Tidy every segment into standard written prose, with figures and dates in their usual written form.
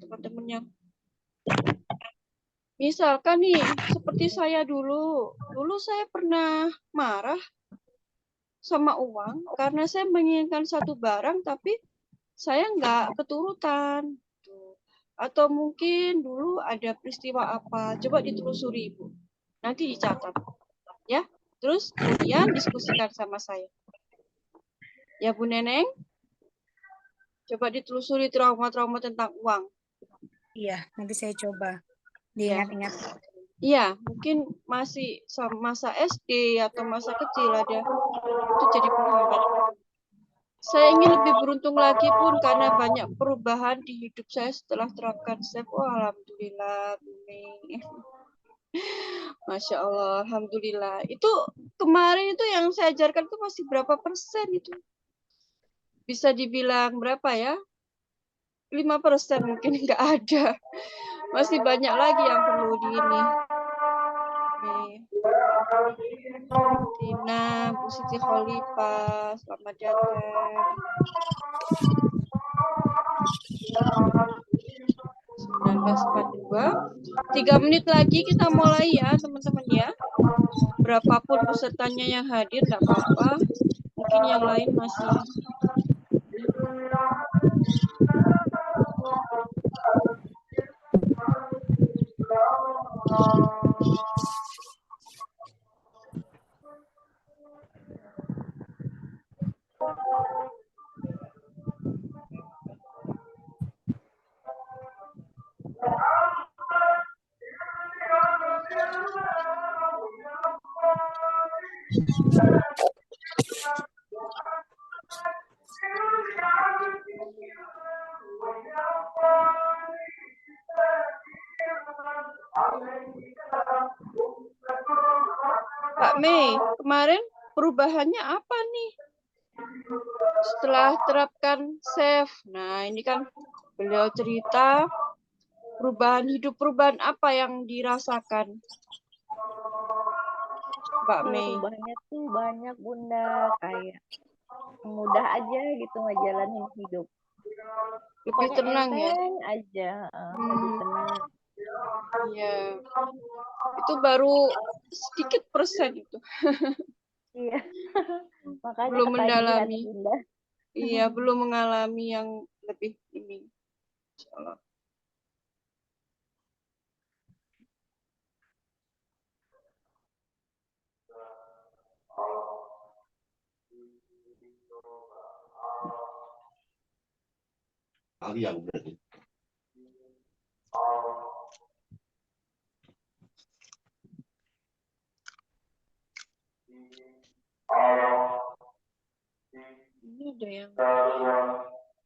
teman-teman yang misalkan nih, seperti saya dulu saya pernah marah sama uang karena saya menginginkan satu barang tapi saya nggak keturutan. Atau mungkin dulu ada peristiwa apa, coba ditelusuri Ibu. Nanti dicatat. Ya, terus kemudian diskusikan sama saya. Ya Bu Neneng, coba ditelusuri trauma-trauma tentang uang. Iya, nanti saya coba Ya. diingat-ingat. Iya, mungkin masih masa SD atau masa kecil ada. Itu jadi penghambat. Saya ingin lebih beruntung lagi pun karena banyak perubahan di hidup saya setelah terapkan SEF. Oh, alhamdulillah, Bumi. Masya Allah, alhamdulillah. Itu kemarin itu yang saya ajarkan itu masih berapa persen itu? Bisa dibilang berapa ya? 5% mungkin nggak ada. Masih banyak lagi yang perlu di ini. Tina, Bu Siti Khalifah, selamat datang. 1942. 3 menit lagi kita mulai ya teman-teman ya. Berapapun pesertanya yang hadir nggak apa-apa. Mungkin yang lain masih. Pak Mei, kemarin perubahannya apa nih? Setelah terapkan SEF. Nah, ini kan beliau cerita perubahan hidup, perubahan apa yang dirasakan? Mbak Mei. Perubahannya tuh banyak Bunda, kayak mudah aja gitu ngejalanin hidup. Lebih Pokoknya tenang ya? enteng aja, lebih tenang. Iya. Itu baru sedikit persen itu. Iya. Makanya Belum ketagihan mendalami. Bunda. Iya, belum mengalami yang lebih ini. Insyaallah. Kalian berarti. Ini ada yang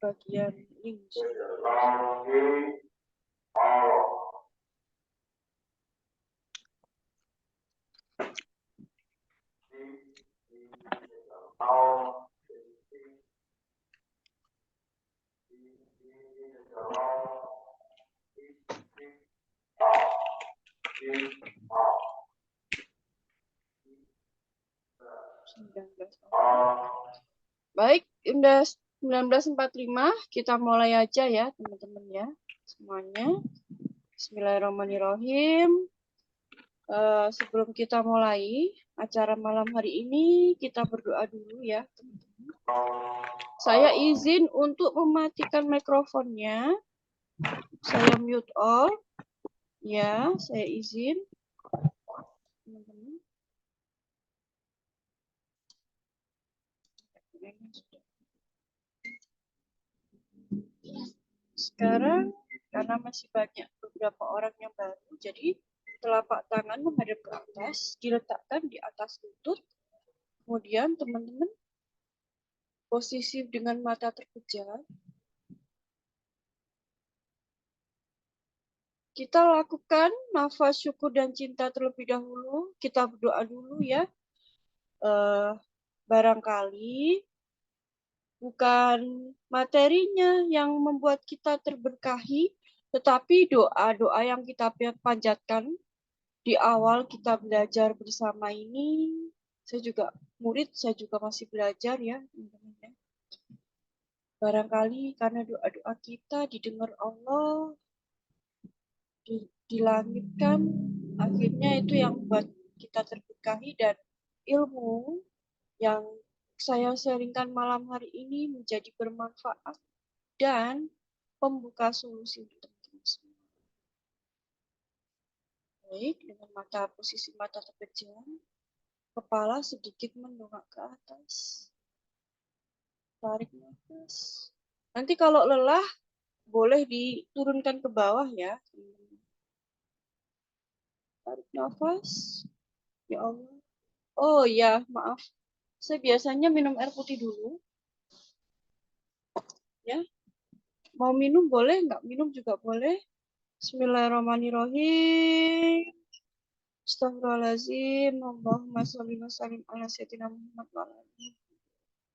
bagian link. Baik, udah 1945, kita mulai aja ya teman-teman ya semuanya. Bismillahirrahmanirrahim. Sebelum kita mulai acara malam hari ini, kita berdoa dulu ya teman-teman. Saya izin untuk mematikan mikrofonnya. Saya mute all. Ya, saya izin. Teman-teman. Sekarang karena masih banyak beberapa orang yang baru, jadi telapak tangan menghadap ke atas, diletakkan di atas lutut. Kemudian teman-teman posisi dengan mata terpejam. Kita lakukan nafas syukur dan cinta terlebih dahulu. Kita berdoa dulu ya. Barangkali bukan materinya yang membuat kita terberkahi, tetapi doa-doa yang kita panjatkan di awal kita belajar bersama ini. Saya juga murid, saya juga masih belajar ya. Barangkali karena doa-doa kita didengar Allah, di langit kan akhirnya itu yang buat kita terberkahi dan ilmu yang saya sharingkan malam hari ini menjadi bermanfaat dan pembuka solusi untuk teman-teman semua. Baik, dengan posisi mata terpejam, kepala sedikit mendongak ke atas. Tarik nafas. Nanti kalau lelah, boleh diturunkan ke bawah ya. Tarik nafas. Ya Allah. Oh ya, maaf. Saya biasanya minum air putih dulu. Ya. Mau minum boleh, nggak minum juga boleh. Bismillahirrahmanirrahim. Astagfirullahaladzim. Allahumma sholli wa sallim ala sayyidina Muhammad wa ala alihi.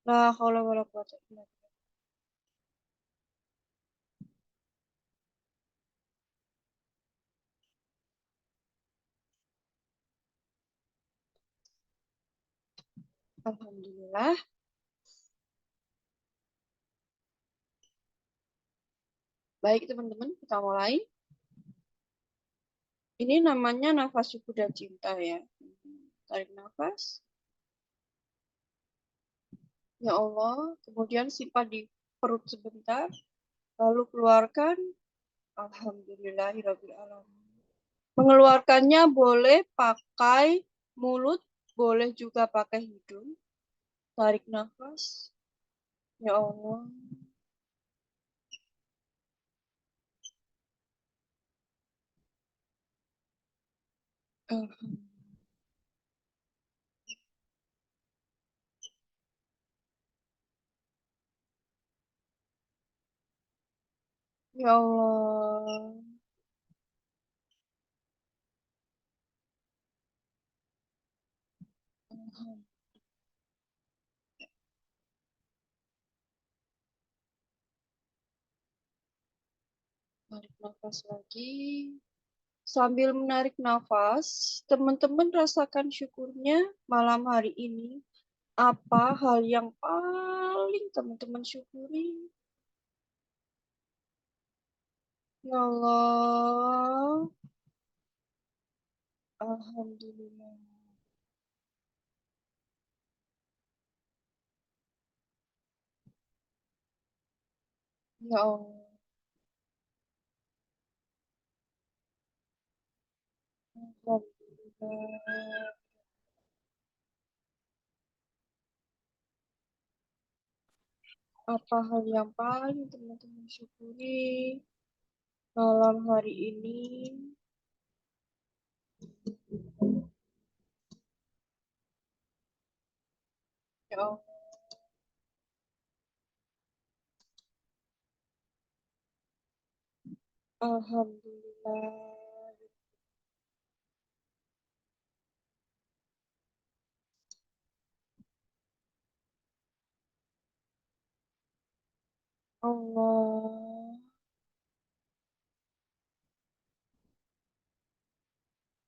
La haula wala quwwata illa billah. Alhamdulillah. Baik teman-teman, kita mulai. Ini namanya nafas syukur dan cinta ya. Tarik nafas. Ya Allah, kemudian simpan di perut sebentar, lalu keluarkan. Alhamdulillahirabbil alamin. Mengeluarkannya boleh pakai mulut, boleh juga pakai hidung. Tarik nafas. Ya Allah. Alhamdulillah. Ya Allah. Alhamdulillah. Tarik nafas lagi. Sambil menarik nafas, teman-teman rasakan syukurnya malam hari ini. Apa hal yang paling teman-teman syukuri? Ya Allah. Alhamdulillah. Ya Allah. Alhamdulillah. Apa hal yang paling teman-teman syukuri malam hari ini? Ya Allah. Alhamdulillah. Allah.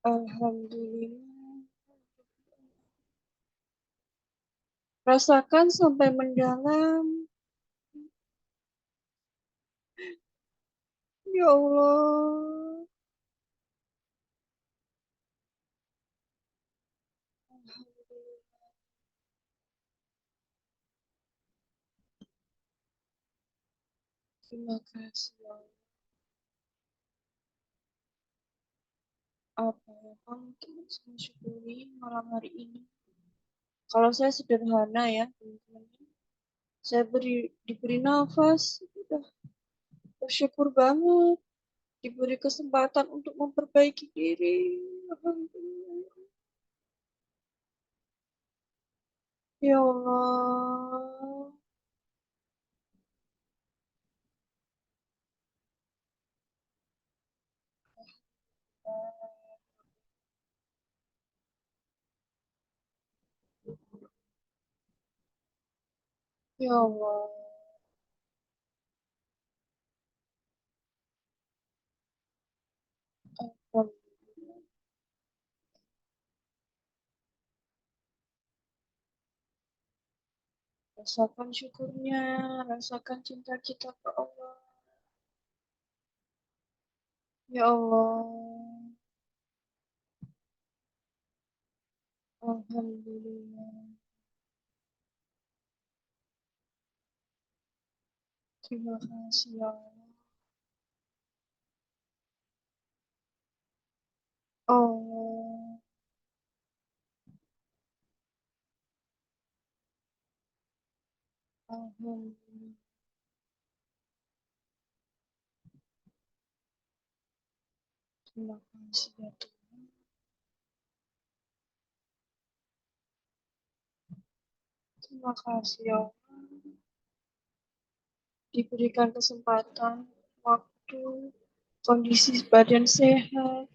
Alhamdulillah. Rasakan sampai mendalam. Ya Allah. Alhamdulillah. Terima kasih ya Allah. Apa yang paling teman-teman syukuri malam hari ini? Kalau saya sederhana ya, teman-teman. Saya diberi nafas, udah bersyukur banget. Diberi kesempatan untuk memperbaiki diri. Alhamdulillah. Ya Allah. Ya Allah. Alhamdulillah. Rasakan syukurnya, rasakan cinta kita ke Allah. Ya Allah. Alhamdulillah. Terima kasih ya Allah. Allah. Alhamdulillah. Terima kasih ya Tuhan. Terima kasih ya Allah. Diberikan kesempatan, waktu, kondisi badan sehat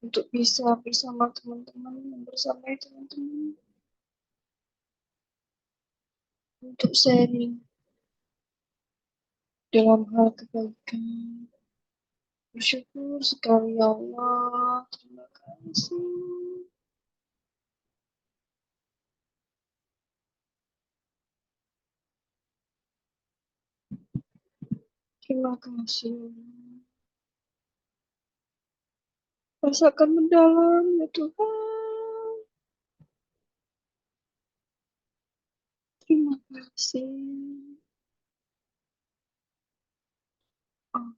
untuk bisa bersama teman-teman, membersamai teman-teman untuk sharing dalam hal kebaikan. Bersyukur sekali ya Allah. Terima kasih. Terima kasih. Rasakan mendalam ya Tuhan. Terima kasih. Oh,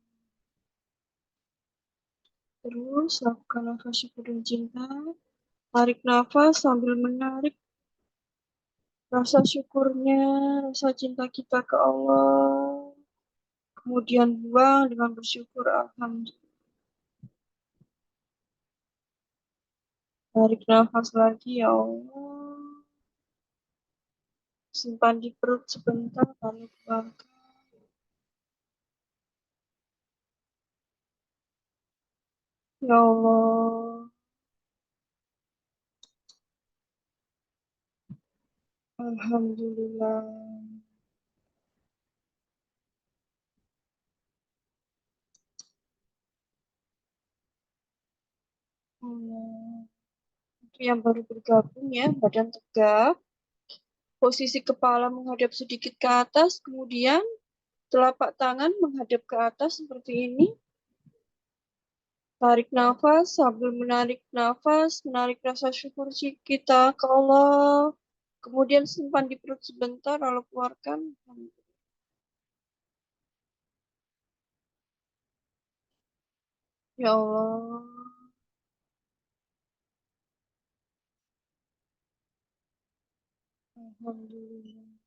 terus lakukan nafas syukur dan cinta. Tarik nafas sambil menarik rasa syukurnya, rasa cinta kita ke Allah. Kemudian buang dengan bersyukur alhamdulillah. Tarik nafas lagi ya Allah. Simpan di perut sebentar lalu keluarkan. Ya Allah. Alhamdulillah. Itu yang baru bergabung ya, badan tegak. Posisi kepala menghadap sedikit ke atas, kemudian telapak tangan menghadap ke atas seperti ini. Tarik nafas sambil menarik nafas, menarik rasa syukur kita ke Allah. Kemudian simpan di perut sebentar, lalu keluarkan. Ya Allah. Alhamdulillah.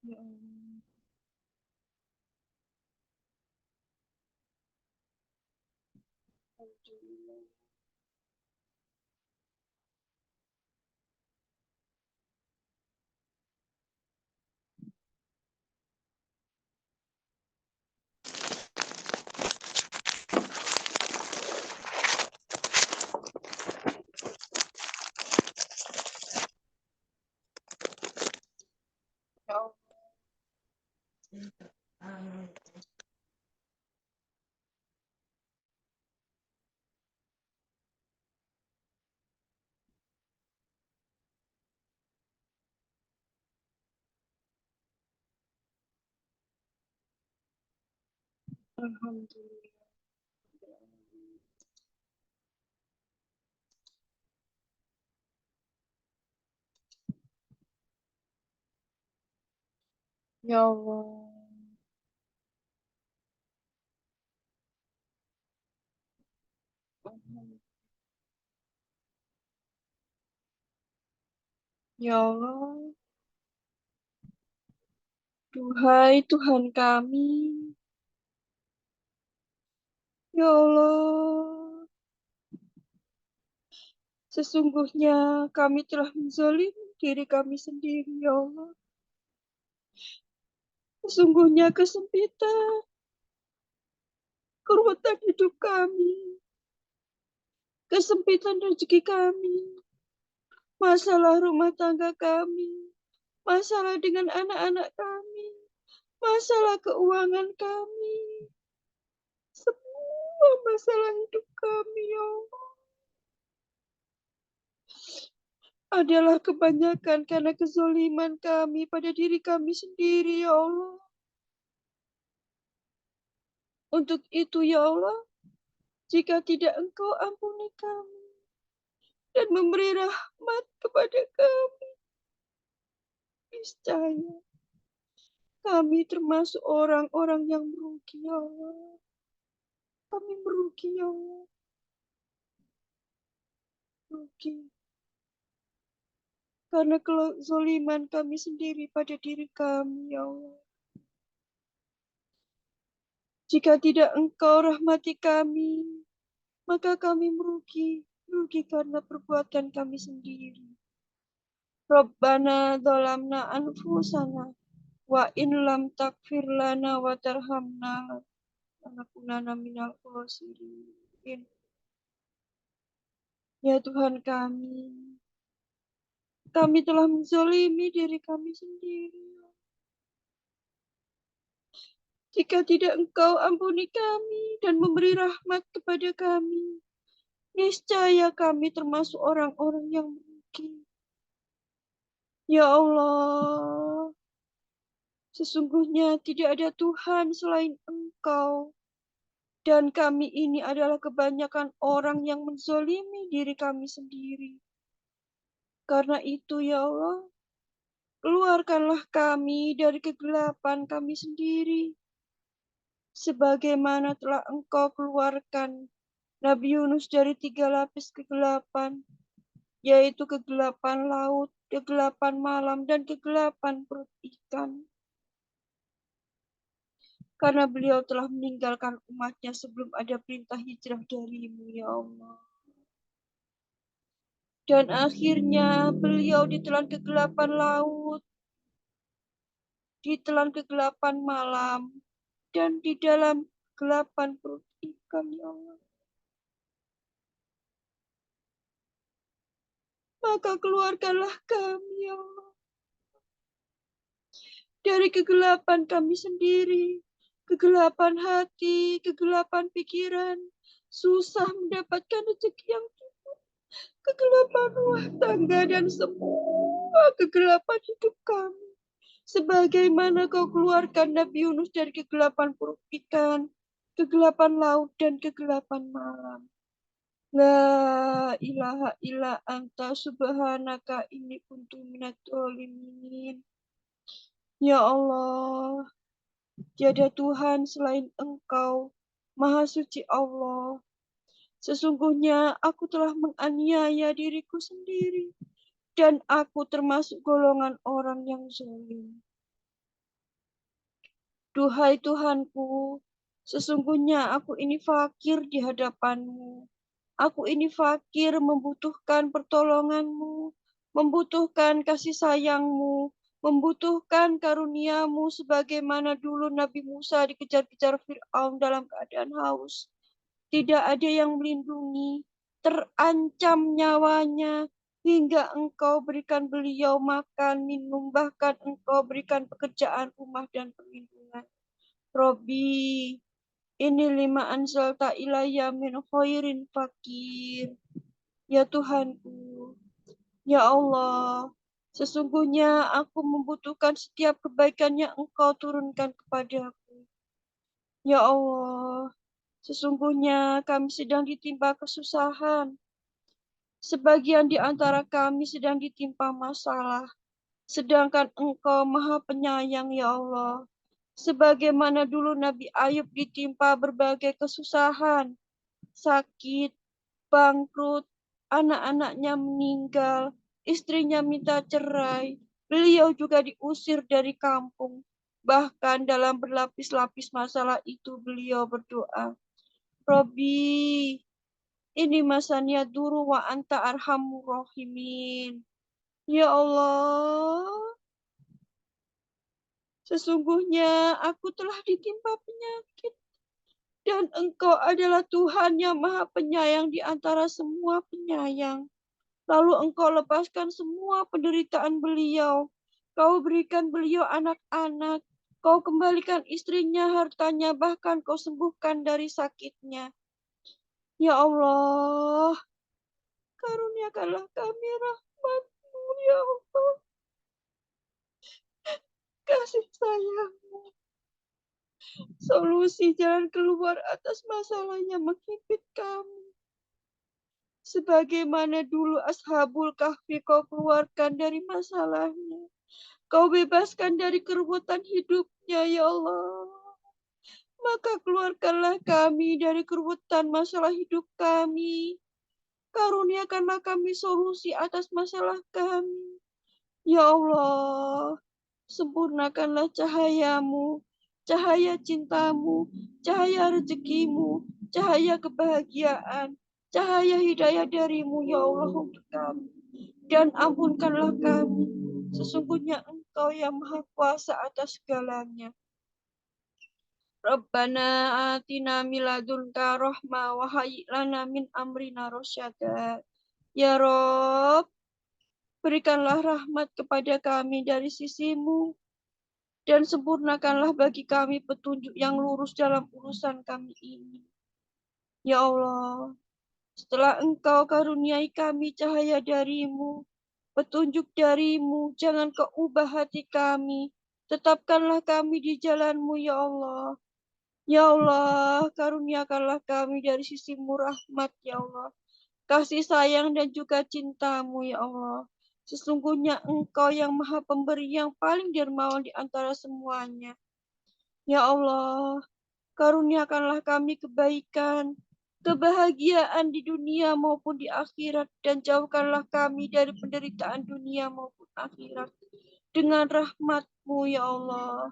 Ya Allah. Alhamdulillah. Ya Allah. Alhamdulillah. Ya Allah. Ya Allah. Duhai Tuhan kami. Ya Allah. Sesungguhnya kami telah menzalimi diri kami sendiri, ya Allah. Sesungguhnya kesempitan, keruwetan hidup kami, kesempitan rezeki kami, masalah rumah tangga kami, masalah dengan anak-anak kami, masalah keuangan kami, semua masalah hidup kami, ya Allah. adalah kebanyakan karena kezaliman kami pada diri kami sendiri, ya Allah. Untuk itu, ya Allah, jika tidak Engkau ampuni kami dan memberi rahmat kepada kami, niscaya kami termasuk orang-orang yang merugi, ya Allah. Kami merugi, ya Allah. Merugi. Karena kezaliman kami sendiri pada diri kami, ya Allah. Jika tidak Engkau rahmati kami, maka kami merugi. Merugi karena perbuatan kami sendiri. Rabbana dzalamna anfusana wa in lam taghfir lana wa tarhamna lanakunanna minal khasirin. Ya Tuhan kami telah menzalimi diri kami sendiri. Jika tidak Engkau ampuni kami dan memberi rahmat kepada kami, niscaya kami termasuk orang-orang yang merugi. Ya Allah, sesungguhnya tidak ada Tuhan selain Engkau. Dan kami ini adalah kebanyakan orang yang menzalimi diri kami sendiri. Karena itu, ya Allah, keluarkanlah kami dari kegelapan kami sendiri. Sebagaimana telah Engkau keluarkan Nabi Yunus dari 3 lapis kegelapan, yaitu kegelapan laut, kegelapan malam, dan kegelapan perut ikan. Karena beliau telah meninggalkan umatnya sebelum ada perintah hijrah darimu, ya Allah. Dan akhirnya beliau ditelan kegelapan laut, ditelan kegelapan malam, dan di dalam kegelapan perut ikan, ya Allah. Maka keluarkanlah kami, ya Allah, dari kegelapan kami sendiri, kegelapan hati, kegelapan pikiran, susah mendapatkan rezeki yang cukup, kegelapan rumah tangga, dan semua kegelapan hidup kami. Sebagaimana Kau keluarkan Nabi Yunus dari kegelapan perut ikan, kegelapan laut, dan kegelapan malam. La ilaha illa anta subhanaka inni kuntu minadz dzalimin. Ya Allah, tiada Tuhan selain Engkau, Maha Suci Allah. Sesungguhnya aku telah menganiaya diriku sendiri, dan aku termasuk golongan orang yang zalim. Duhai Tuhanku, sesungguhnya aku ini fakir di hadapan-Mu. Aku ini fakir membutuhkan pertolongan-Mu, membutuhkan kasih sayang-Mu, membutuhkan karunia-Mu sebagaimana dulu Nabi Musa dikejar-kejar Fir'aun dalam keadaan haus. Tidak ada yang melindungi, terancam nyawanya, hingga Engkau berikan beliau makan, minum, bahkan Engkau berikan pekerjaan rumah dan perlindungan. Robi, ini lima anzalta ilayya min khairin fakir. Ya Tuhanku, ya Allah, sesungguhnya aku membutuhkan setiap kebaikan yang Engkau turunkan kepadaku. Ya Allah, sesungguhnya kami sedang ditimpa kesusahan. Sebagian di antara kami sedang ditimpa masalah. Sedangkan Engkau Maha Penyayang, ya Allah. Sebagaimana dulu Nabi Ayub ditimpa berbagai kesusahan, sakit, bangkrut, anak-anaknya meninggal, istrinya minta cerai, beliau juga diusir dari kampung. Bahkan dalam berlapis-lapis masalah itu beliau berdoa, Robi, ini masanya duru wa anta arhamur rahimin. Ya Allah, sesungguhnya aku telah ditimpa penyakit, dan Engkau adalah Tuhan yang Maha Penyayang di antara semua penyayang. Lalu Engkau lepaskan semua penderitaan beliau. Kau berikan beliau anak-anak. Kau kembalikan istrinya, hartanya, bahkan Kau sembuhkan dari sakitnya. Ya Allah, karuniakanlah kami rahmat-Mu. ya Allah. Kasih sayangmu. Solusi jalan keluar atas masalahnya menghimpit kami. Sebagaimana dulu Ashabul Kahfi kau keluarkan dari masalahnya. Kau bebaskan dari kerubutan hidupnya, ya Allah. Maka keluarkanlah kami dari kerubutan masalah hidup kami. Karuniakanlah kami solusi atas masalah kami. Ya Allah, sempurnakanlah cahayamu, cahaya cintamu, cahaya rezekimu, cahaya kebahagiaan, cahaya hidayah darimu, ya Allah, untuk kami. Dan ampunkanlah kami. Sesungguhnya Engkau yang maha kuasa atas segalanya. Rabbana atina min ladunka rahmah wa hayyi lana min amrina rasyada. Ya Rob, berikanlah rahmat kepada kami dari sisimu dan sempurnakanlah bagi kami petunjuk yang lurus dalam urusan kami ini. Ya Allah, setelah Engkau karuniai kami cahaya darimu, petunjuk darimu, jangan kau ubah hati kami. Tetapkanlah kami di jalanmu, ya Allah. Ya Allah, karuniakanlah kami dari sisimu rahmat, ya Allah. Kasih sayang dan juga cintamu, ya Allah. Sesungguhnya Engkau yang maha pemberi yang paling dermawan di antara semuanya. Ya Allah, karuniakanlah kami kebaikan, kebahagiaan di dunia maupun di akhirat, dan jauhkanlah kami dari penderitaan dunia maupun akhirat dengan rahmat-Mu, ya Allah.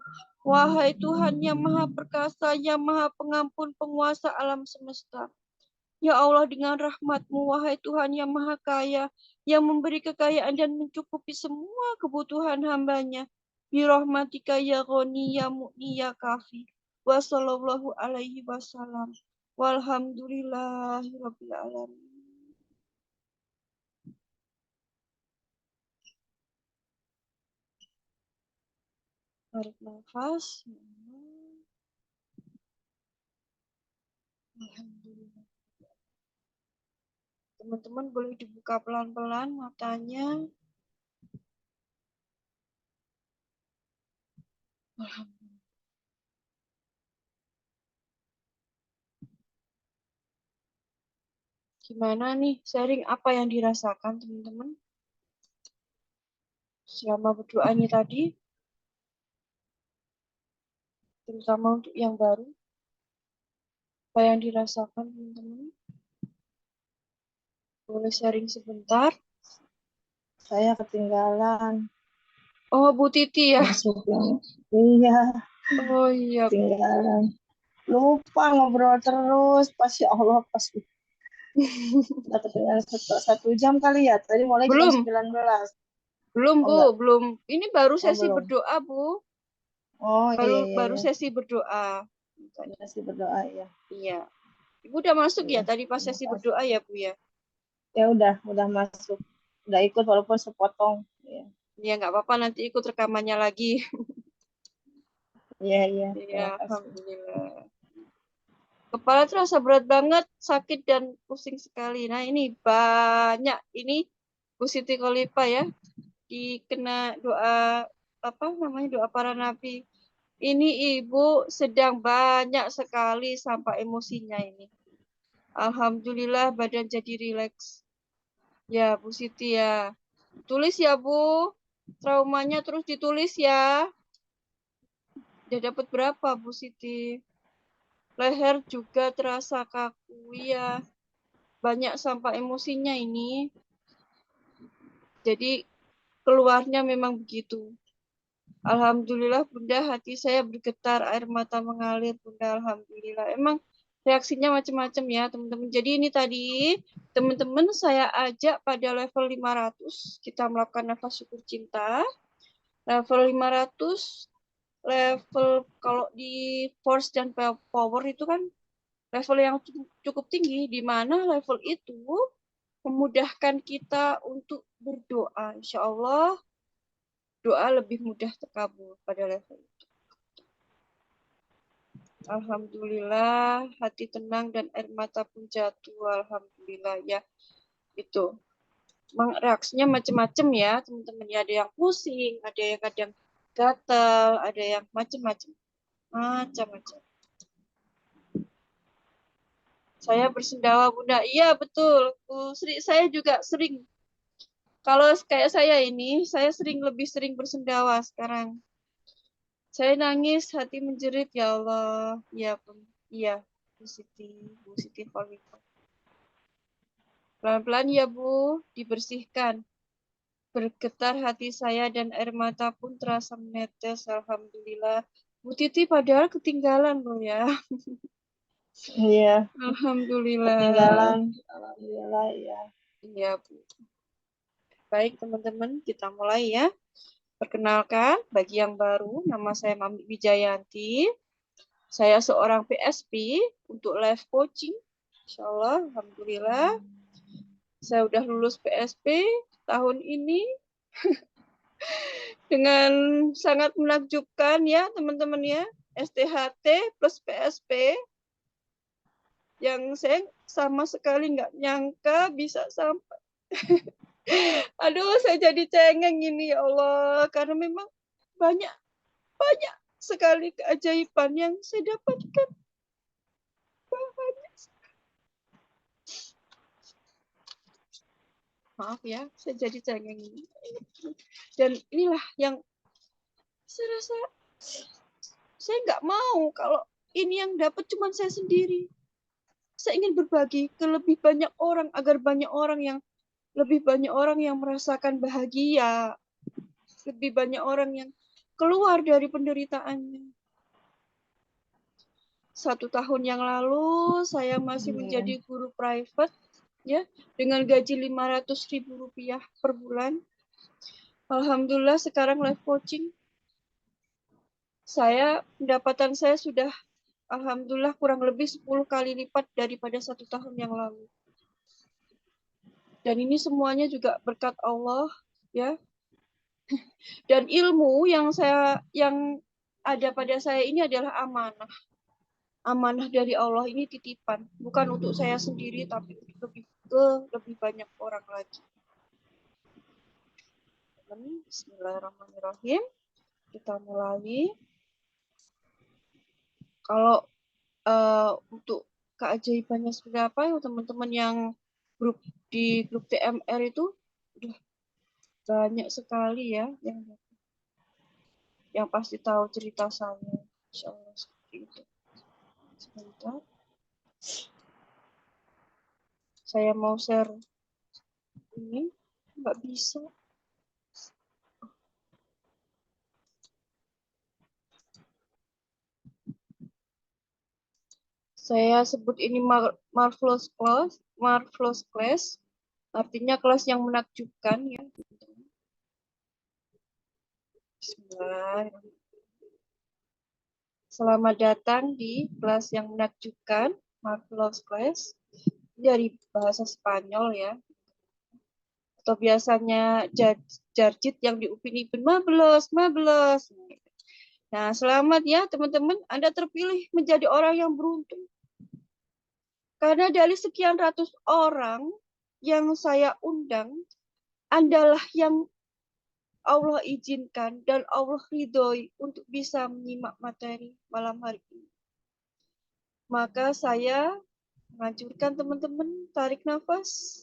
Wahai Tuhan yang maha perkasa, yang maha pengampun, penguasa alam semesta. Ya Allah, dengan rahmat-Mu, wahai Tuhan yang maha kaya, yang memberi kekayaan dan mencukupi semua kebutuhan hamba-Nya. Birahmatika ya Ghani ya Mu'ni ya Kafi. Wa sallallahu alaihi wasallam. Walhamdulillahi rabbil alamin. Tarik nafas. Alhamdulillah. Teman-teman boleh dibuka pelan-pelan matanya. Alhamdulillah. Gimana nih sharing apa yang dirasakan teman-teman? Selama berdoanya tadi, terutama untuk yang baru, apa yang dirasakan teman-teman? Boleh sharing sebentar. Saya ketinggalan Oh, Bu Titi ya? masuknya. Iya, Oh iya. ketinggalan. Lupa ngobrol terus. Pas ya Allah, pas udah ketinggalan 1 jam kali ya. Tadi mulai jam Belum. 19. Belum, Oh, Bu. enggak. Belum. Ini baru sesi belum. berdoa, Bu. Oh iya, Baru iya. sesi berdoa. Masih berdoa ya. Iya. Ibu udah masuk ya Iya. tadi pas sesi berdoa ya, Bu ya? Ya udah masuk. Udah ikut walaupun sepotong. Ya. Ya, nggak apa-apa, nanti ikut rekamannya lagi. Iya. Ya, Terima kasih. alhamdulillah. Kepala terasa berat banget, sakit dan pusing sekali. Nah, ini banyak. Ini Bu Siti Kholifa ya. Dikena doa, apa namanya, doa para nabi. Ini Ibu sedang banyak sekali sampah emosinya ini. Alhamdulillah badan jadi rileks. Ya, Bu Siti ya. Tulis ya, Bu. Traumanya terus ditulis ya. Udah dapat berapa, Bu Siti? Leher juga terasa kaku ya. Banyak sampah emosinya ini. Jadi keluarnya memang begitu. Alhamdulillah Bunda, hati saya bergetar, air mata mengalir Bunda, alhamdulillah. Emang reaksinya macam-macam ya teman-teman. Jadi ini tadi teman-teman saya ajak pada level 500 kita melakukan nafas syukur cinta. Level 500, level kalau di force dan power itu kan level yang cukup tinggi, di mana level itu memudahkan kita untuk berdoa. Insya Allah doa lebih mudah terkabul pada level itu. Alhamdulillah, hati tenang dan air mata pun jatuh. Alhamdulillah ya. Itu. reaksinya macam-macam ya, teman-teman. Ya, ada yang pusing, ada yang kadang gatal, ada yang macam-macam. Macam-macam. Saya bersendawa, Bunda. Iya, betul. Saya juga sering. Kalau kayak saya ini, saya lebih sering bersendawa sekarang. Saya nangis, hati menjerit, ya Allah. Ya, iya, Bu Siti Khalifah. Pelan-pelan ya, Bu, dibersihkan. Bergetar hati saya dan air mata pun terasa menetes. Alhamdulillah. Bu Titi padahal ketinggalan loh ya. Iya, Alhamdulillah. ketinggalan. Alhamdulillah ya. Iya, Bu. Baik, teman-teman, kita mulai ya. Perkenalkan, bagi yang baru, nama saya Mami Wijayanti. Saya seorang PSP untuk life coaching. Insya Allah, Alhamdulillah. Saya udah lulus PSP tahun ini. Dengan sangat menakjubkan ya, teman-teman ya. STHT plus PSP. Yang saya sama sekali nggak nyangka bisa sampai. Aduh, saya jadi cengeng ini ya Allah. Karena memang banyak sekali keajaiban yang saya dapatkan. Maaf ya, saya jadi cengeng ini. Dan inilah yang saya rasa saya nggak mau kalau ini yang dapat cuma saya sendiri. Saya ingin berbagi ke lebih banyak orang agar lebih banyak orang yang merasakan bahagia, lebih banyak orang yang keluar dari penderitaannya. 1 tahun yang lalu saya masih menjadi guru private ya dengan gaji Rp500.000 per bulan. Alhamdulillah sekarang life coaching pendapatan saya sudah alhamdulillah kurang lebih 10 kali lipat daripada 1 tahun yang lalu. Dan ini semuanya juga berkat Allah ya. Dan ilmu yang ada pada saya ini adalah amanah. Amanah dari Allah ini titipan, bukan untuk saya sendiri tapi lebih banyak orang lagi. Bismillahirrahmanirrahim. Kita mulai. Kalau untuk keajaibannya seperti apa ya teman-teman yang di grup TMR itu udah banyak sekali ya yang pasti tahu cerita saya. Insya Allah seperti itu. Sebentar. Saya mau share ini, nggak bisa. Saya sebut ini marvelous class, artinya kelas yang menakjubkan ya. Bismillahirrahmanirrahim. Selamat datang di kelas yang menakjubkan, marvelous class, dari bahasa Spanyol ya. Atau biasanya jarjit yang di Upin Ipin, mablos. Nah, selamat ya teman-teman, Anda terpilih menjadi orang yang beruntung. Karena dari sekian ratus orang yang saya undang, Andalah yang Allah izinkan dan Allah ridhoi untuk bisa menyimak materi malam hari ini. Maka saya menganjurkan teman-teman tarik nafas.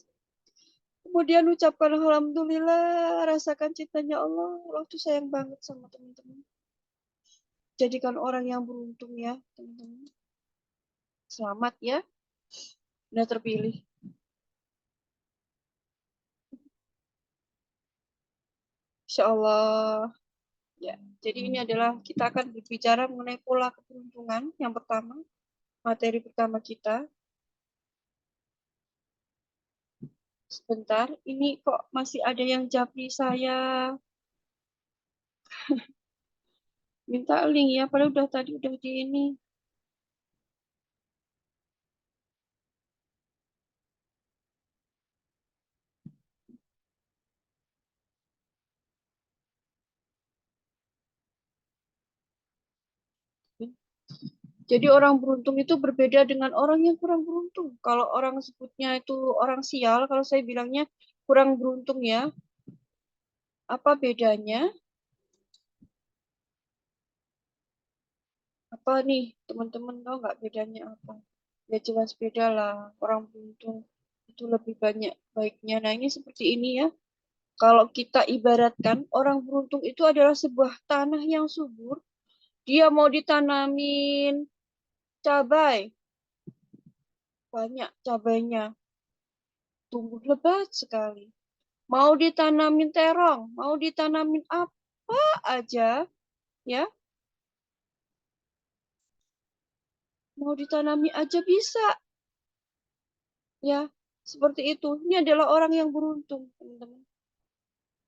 Kemudian ucapkan alhamdulillah, rasakan cintanya Allah. Allah tuh sayang banget sama teman-teman. Jadikan orang yang beruntung ya, teman-teman. Selamat ya. Sudah terpilih. Insya Allah. Ya, jadi ini adalah kita akan berbicara mengenai pola keberuntungan yang pertama, materi pertama kita. Sebentar, ini kok masih ada yang japri saya. Minta link ya, padahal tadi udah di ini. Jadi orang beruntung itu berbeda dengan orang yang kurang beruntung. Kalau orang sebutnya itu orang sial, kalau saya bilangnya kurang beruntung ya. Apa bedanya? Apa nih, teman-teman tahu nggak bedanya apa? Ya jelas beda lah. Orang beruntung itu lebih banyak baiknya. Nah ini seperti ini ya. Kalau kita ibaratkan orang beruntung itu adalah sebuah tanah yang subur. Dia mau ditanamin cabai, banyak cabainya, tumbuh lebat sekali. Mau ditanamin terong, mau ditanamin apa aja, ya, mau ditanami aja bisa, ya, seperti itu. Ini adalah orang yang beruntung, teman-teman.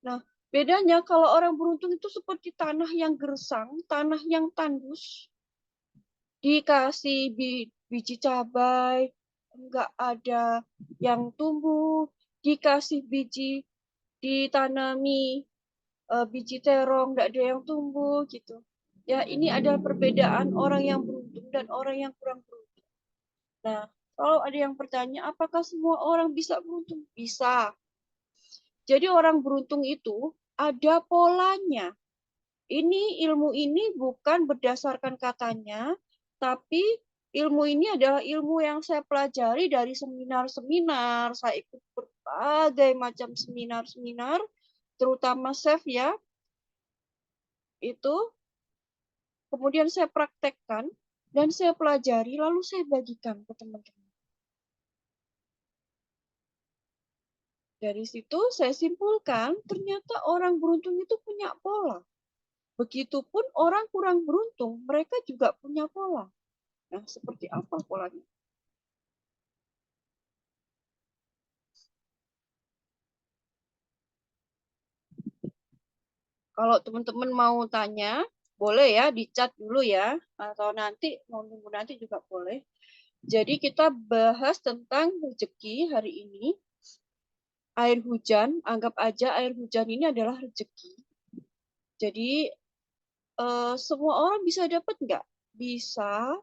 Nah, bedanya kalau orang beruntung itu seperti tanah yang gersang, tanah yang tandus, dikasih biji cabai, enggak ada yang tumbuh, dikasih biji, ditanami biji terong, enggak ada yang tumbuh gitu. Ya, ini adalah perbedaan orang yang beruntung dan orang yang kurang beruntung. Nah, kalau ada yang bertanya, apakah semua orang bisa beruntung? Bisa. Jadi orang beruntung itu ada polanya. Ilmu ini bukan berdasarkan katanya, tapi ilmu ini adalah ilmu yang saya pelajari dari seminar-seminar. Saya ikut berbagai macam seminar-seminar, terutama SEF ya. Itu kemudian saya praktekkan dan saya pelajari, lalu saya bagikan ke teman-teman. Dari situ saya simpulkan, ternyata orang beruntung itu punya pola. Begitupun orang kurang beruntung, mereka juga punya pola. Nah, seperti apa polanya? Kalau teman-teman mau tanya, boleh ya di chat dulu ya, atau nanti mau nunggu nanti juga boleh. Jadi kita bahas tentang rezeki hari ini. Air hujan, anggap aja air hujan ini adalah rezeki. Jadi semua orang bisa dapat nggak? Bisa,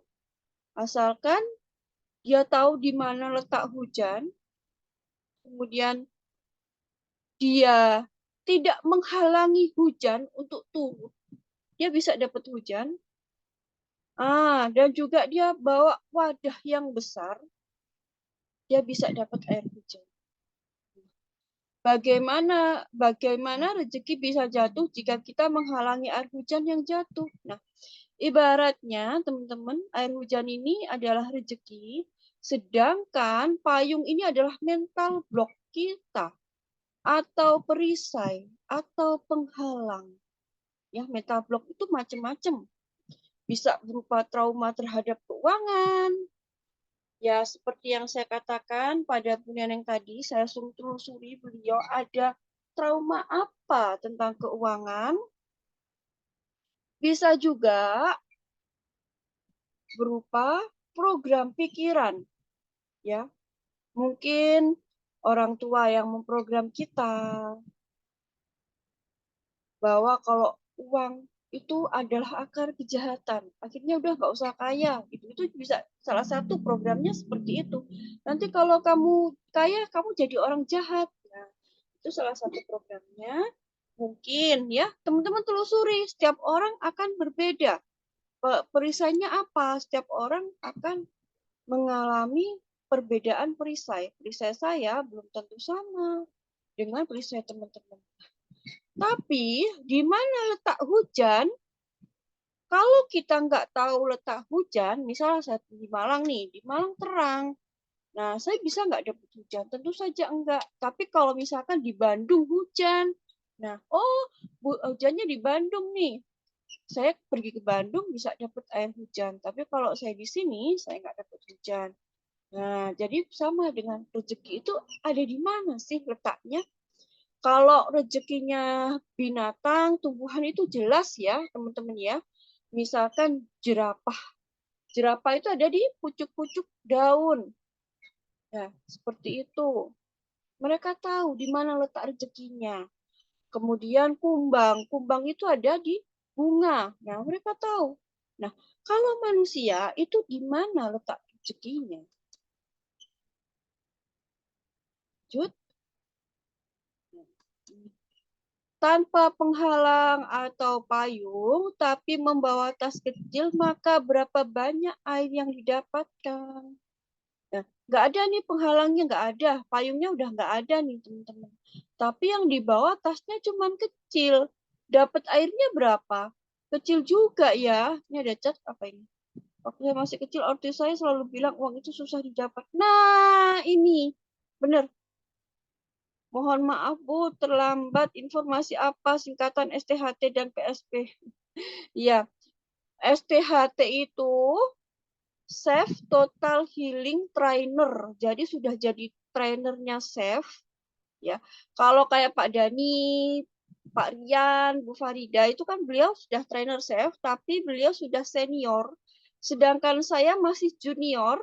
asalkan dia tahu di mana letak hujan, kemudian dia tidak menghalangi hujan untuk turun, dia bisa dapat hujan. Dan juga dia bawa wadah yang besar, dia bisa dapat air hujan. Bagaimana rezeki bisa jatuh jika kita menghalangi air hujan yang jatuh? Nah, ibaratnya teman-teman, air hujan ini adalah rezeki, sedangkan payung ini adalah mental block kita atau perisai atau penghalang. Ya, mental block itu macam-macam. Bisa berupa trauma terhadap keuangan. Ya, seperti yang saya katakan pada bunian yang tadi, saya suruh telusuri beliau ada trauma apa tentang keuangan. Bisa juga berupa program pikiran. Ya, mungkin orang tua yang memprogram kita bahwa kalau uang itu adalah akar kejahatan. Akhirnya udah nggak usah kaya. Itu bisa salah satu programnya seperti itu. Nanti kalau kamu kaya, kamu jadi orang jahat. Nah, itu salah satu programnya. Mungkin ya, teman-teman telusuri. Setiap orang akan berbeda. Perisainya apa? Setiap orang akan mengalami perbedaan perisai. Perisai saya belum tentu sama dengan perisai teman-teman. Tapi di mana letak hujan, kalau kita nggak tahu letak hujan, misalnya saya di Malang nih, di Malang terang. Nah, saya bisa nggak dapat hujan? Tentu saja enggak. Tapi kalau misalkan di Bandung hujan, nah, hujannya di Bandung nih. Saya pergi ke Bandung bisa dapat air hujan. Tapi kalau saya di sini, saya nggak dapat hujan. Nah, jadi sama dengan rezeki itu ada di mana sih letaknya? Kalau rezekinya binatang, tumbuhan itu jelas ya, teman-teman ya. Misalkan jerapah. Jerapah itu ada di pucuk-pucuk daun. Ya, seperti itu. Mereka tahu di mana letak rezekinya. Kemudian kumbang. Kumbang itu ada di bunga. Nah, mereka tahu. Nah, kalau manusia itu di mana letak rezekinya? Jut? tanpa penghalang atau payung, tapi membawa tas kecil, maka berapa banyak air yang didapatkan? Nah, nggak ada nih penghalangnya, nggak ada. Payungnya udah nggak ada nih, teman-teman. Tapi yang dibawa tasnya cuma kecil. Dapat airnya berapa? Kecil juga ya. Ini ada cat apa ini? Waktu saya masih kecil, ortu saya selalu bilang uang itu susah didapat. Nah, ini. Benar. Mohon maaf Bu, terlambat. Informasi apa singkatan STHT dan PSP? Ya, STHT itu Safe Total Healing Trainer. Jadi sudah jadi trainernya Safe. Ya, kalau kayak Pak Dani, Pak Rian, Bu Farida itu kan beliau sudah trainer Safe, tapi beliau sudah senior. Sedangkan saya masih junior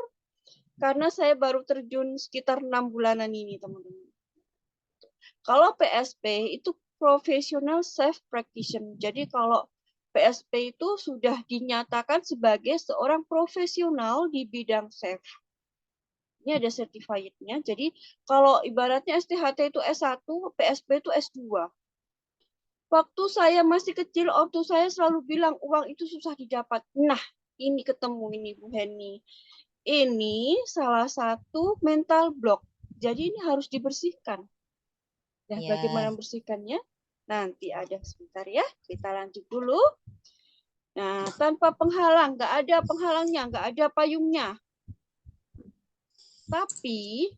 karena saya baru terjun sekitar 6 bulanan ini, teman-teman. Kalau PSP itu Professional Safe Practitioner. Jadi kalau PSP itu sudah dinyatakan sebagai seorang profesional di bidang safe. Ini ada certified-nya. Jadi kalau ibaratnya STHT itu S1, PSP itu S2. Waktu saya masih kecil, ortu saya selalu bilang uang itu susah didapat. Nah, ini ketemu ini Bu Heni. Ini salah satu mental block. Jadi ini harus dibersihkan. Nah, Ya. bagaimana membersihkannya? Nanti ada sebentar ya. Kita lanjut dulu. Nah, tanpa penghalang, nggak ada penghalangnya, nggak ada payungnya. Tapi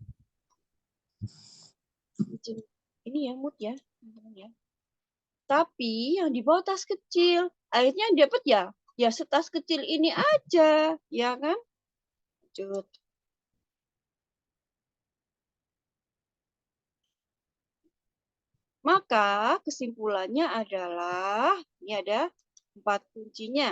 ini ya mood ya, ya. Tapi yang dibawa tas kecil, akhirnya yang dapat ya setas kecil ini aja, ya kan? Lanjut. Maka kesimpulannya adalah, ini ada 4 kuncinya.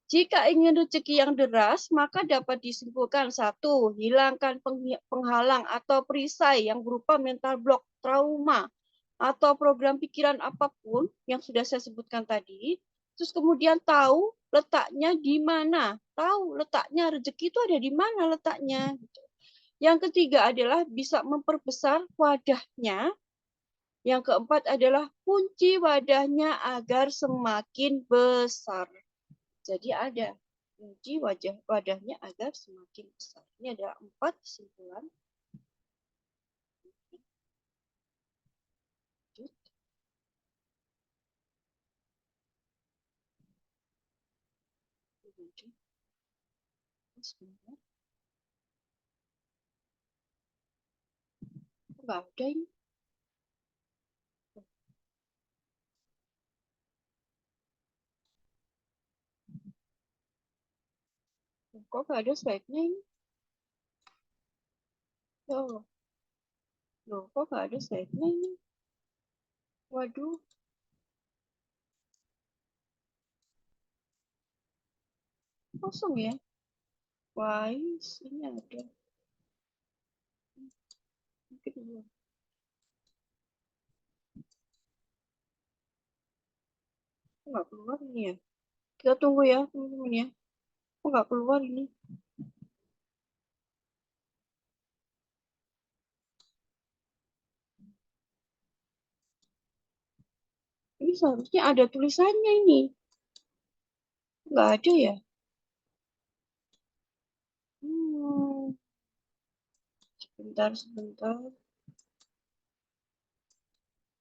Jika ingin rezeki yang deras, maka dapat disimpulkan 1. Hilangkan penghalang atau perisai yang berupa mental block, trauma, atau program pikiran apapun yang sudah saya sebutkan tadi. Terus kemudian tahu letaknya di mana. Tahu letaknya rezeki itu ada di mana letaknya. Yang ketiga adalah bisa memperbesar wadahnya. Yang keempat adalah kunci wadahnya agar semakin besar. Jadi ada kunci wadahnya agar semakin besar. Ini ada 4 kesimpulan. Sebentar. Enggak ada ini. Kok nggak ada slide-nya ini? Oh. Loh, kok nggak ada slide-nya ini? Waduh. Kosong ya? Wise, ini ada. Mungkin belum. Kok nggak keluar ini ya? Kita tunggu ya, teman-teman ya. Kok nggak keluar ini? Ini seharusnya ada tulisannya ini. Nggak ada ya? Sebentar.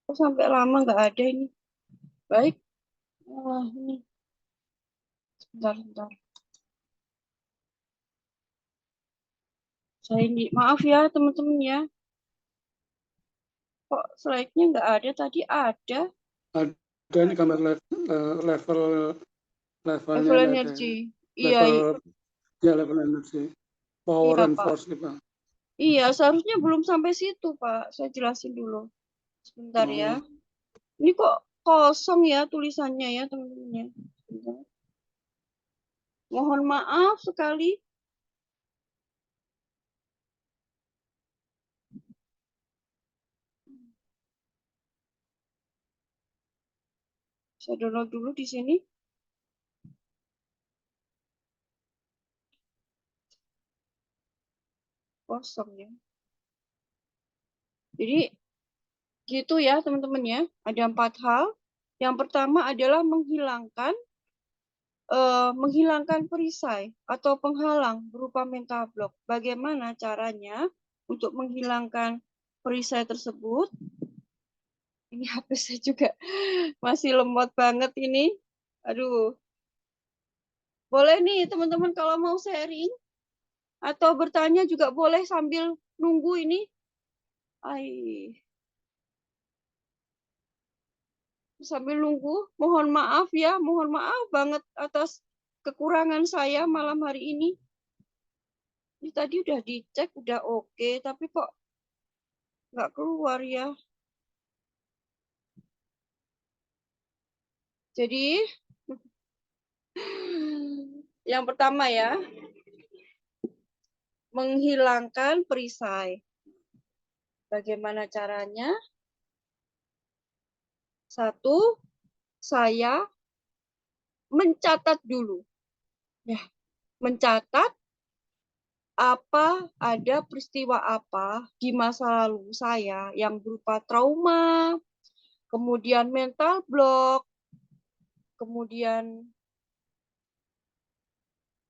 Kok sampai lama nggak ada ini? Baik. Wah, ini. Sebentar. Saya ini, maaf ya teman-teman ya. Kok slide-nya nggak ada? Tadi ada. Ada ini gambar levelnya Level ada. energi. Iya, Level energi. Power iya and Pak. force nih, Pak. Iya, seharusnya belum sampai situ, Pak. Saya jelasin dulu. Sebentar ya. Ini kok kosong ya tulisannya ya, teman-teman ya. Sebentar. Mohon maaf sekali. Saya download dulu di sini. Kosong ya. Jadi Gitu ya teman-teman ya. Ada 4 hal. Yang pertama adalah menghilangkan perisai atau penghalang berupa mental block. Bagaimana caranya untuk menghilangkan perisai tersebut? Ini HP saya juga masih lemot banget ini. Aduh. Boleh nih teman-teman kalau mau sharing atau bertanya juga boleh sambil nunggu ini. Sambil nunggu, mohon maaf ya, mohon maaf banget atas kekurangan saya malam hari ini. Ini tadi udah dicek, udah oke, tapi kok nggak keluar ya. Jadi, yang pertama ya, menghilangkan perisai. Bagaimana caranya? 1, saya mencatat dulu. Ya, mencatat ada peristiwa apa di masa lalu saya yang berupa trauma, kemudian mental block, kemudian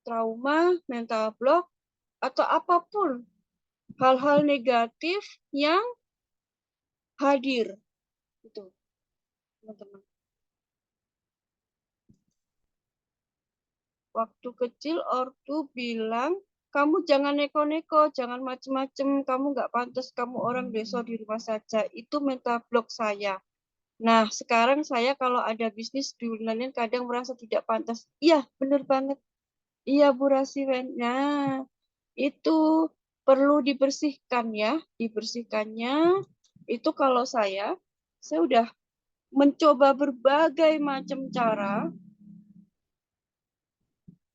trauma, mental block, atau apapun hal-hal negatif yang hadir. Itu, teman-teman. Waktu kecil ortu bilang, kamu jangan neko-neko, jangan macem-macem, kamu nggak pantas, kamu orang desa di rumah saja. Itu mental block saya. Nah, sekarang saya kalau ada bisnis duluan kadang merasa tidak pantas. Iya, bener banget. Iya, Bu Rasiwen. Nah, itu perlu dibersihkan ya. Dibersihkannya itu kalau saya udah mencoba berbagai macam cara.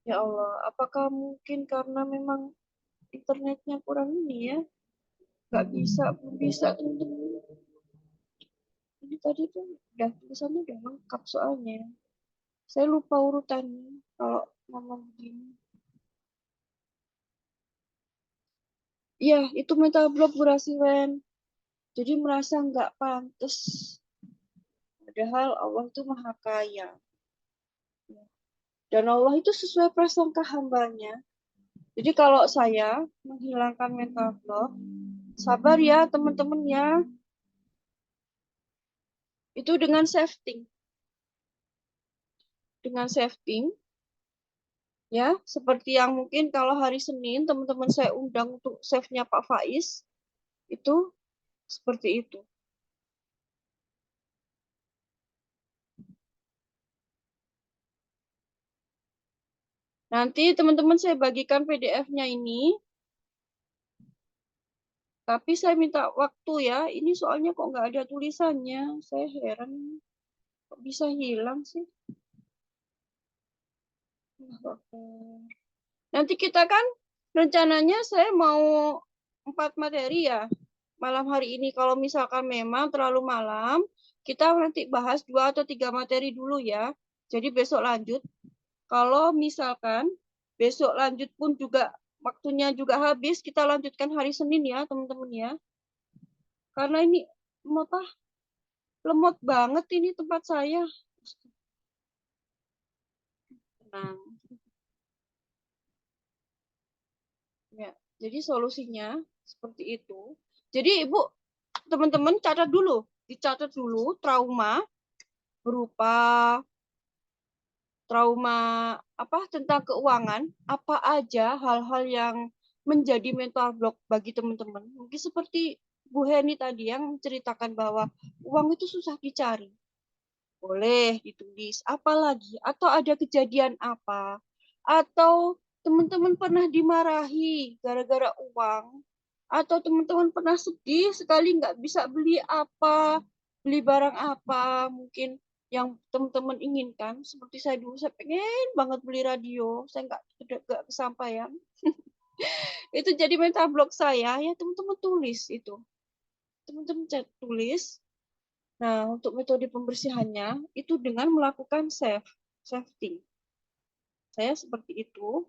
Ya Allah, apakah mungkin karena memang internetnya kurang ini ya? Nggak bisa, belum bisa teman-teman. Ini tadi tuh udah tulisannya udah lengkap soalnya. Saya lupa urutannya kalau ngomong begini. Iya, itu mental block Bu Rasiwen. Jadi merasa nggak pantas. Padahal Allah itu maha kaya. Dan Allah itu sesuai prasangka hambanya. Jadi kalau saya menghilangkan mental block, sabar ya teman-teman ya. Itu dengan shifting. Dengan shifting, ya, seperti yang mungkin kalau hari Senin teman-teman saya undang untuk chefnya Pak Faiz, itu seperti itu. Nanti teman-teman saya bagikan PDF-nya ini. Tapi saya minta waktu ya. Ini soalnya kok nggak ada tulisannya. Saya heran. Kok bisa hilang sih? Nanti kita kan rencananya saya mau 4 materi ya. Malam hari ini kalau misalkan memang terlalu malam, kita nanti bahas 2 atau 3 materi dulu ya. Jadi besok lanjut. Kalau misalkan besok lanjut pun juga waktunya juga habis, kita lanjutkan hari Senin ya, teman-teman ya. Karena ini lemot banget ini tempat saya. Tenang. Ya, jadi solusinya seperti itu. Jadi Ibu, teman-teman dicatat dulu trauma berupa trauma tentang keuangan, apa aja hal-hal yang menjadi mental block bagi teman-teman. Mungkin seperti Bu Heni tadi yang ceritakan bahwa uang itu susah dicari. Boleh ditulis apalagi, atau ada kejadian apa, atau teman-teman pernah dimarahi gara-gara uang, atau teman-teman pernah sedih sekali nggak bisa beli barang apa, mungkin yang teman-teman inginkan. Seperti saya dulu, saya pengen banget beli radio, saya nggak kesampaian. Itu jadi mental block saya, ya teman-teman tulis itu. Teman-teman tulis. Nah, untuk metode pembersihannya itu dengan melakukan shifting. Saya seperti itu.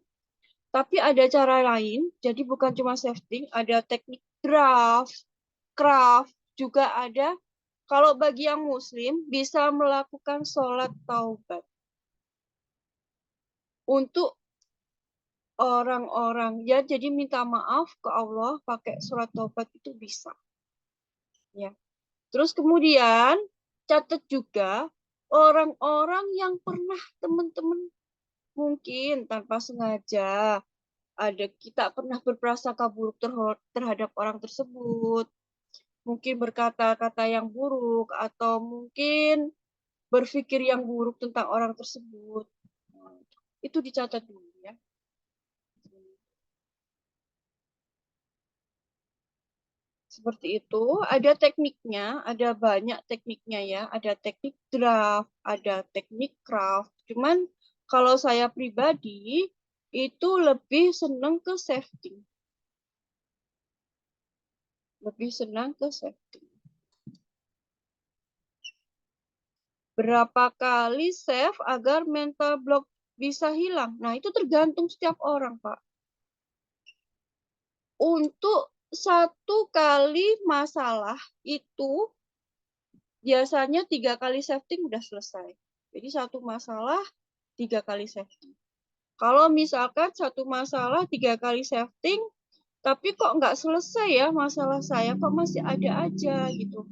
Tapi ada cara lain, jadi bukan cuma shifting, ada teknik craft, juga ada Kalau bagi yang muslim bisa melakukan sholat taubat. Untuk orang-orang ya, jadi minta maaf ke Allah pakai sholat taubat itu bisa. Ya. Terus kemudian catat juga orang-orang yang pernah teman-teman mungkin tanpa sengaja kita pernah berprasangka buruk terhadap orang tersebut. Mungkin berkata-kata yang buruk atau mungkin berpikir yang buruk tentang orang tersebut. Itu dicatat dulu ya. Seperti itu, ada tekniknya, ada banyak tekniknya ya. Ada teknik draft, ada teknik craft. Cuman kalau saya pribadi itu lebih senang ke safety. Lebih senang ke safety. Berapa kali save agar mental block bisa hilang? Nah, itu tergantung setiap orang, Pak. Untuk satu kali masalah itu biasanya 3 kali safety udah selesai. Jadi satu masalah 3 kali safety. Kalau misalkan satu masalah 3 kali safety, tapi kok nggak selesai ya masalah saya, kok masih ada aja gitu.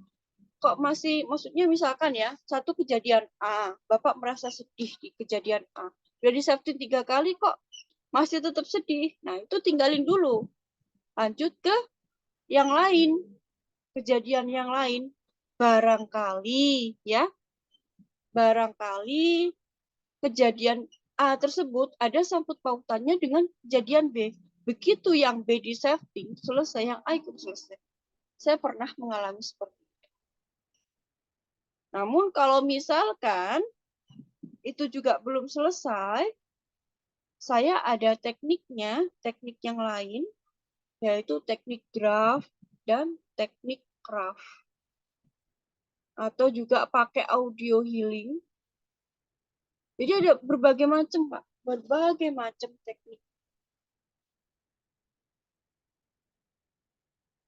Kok masih, maksudnya misalkan ya, satu kejadian A, Bapak merasa sedih di kejadian A. Udah di safety 3 kali kok masih tetap sedih. Nah, itu tinggalin dulu. Lanjut ke yang lain, kejadian yang lain. Barangkali ya, barangkali kejadian A tersebut ada sangkut pautannya dengan kejadian B. Begitu yang B di safety, selesai, yang A ikut selesai. Saya pernah mengalami seperti itu. Namun kalau misalkan itu juga belum selesai, saya ada tekniknya, teknik yang lain, yaitu teknik draft dan teknik craft. Atau juga pakai audio healing. Jadi ada berbagai macam, Pak. Berbagai macam teknik.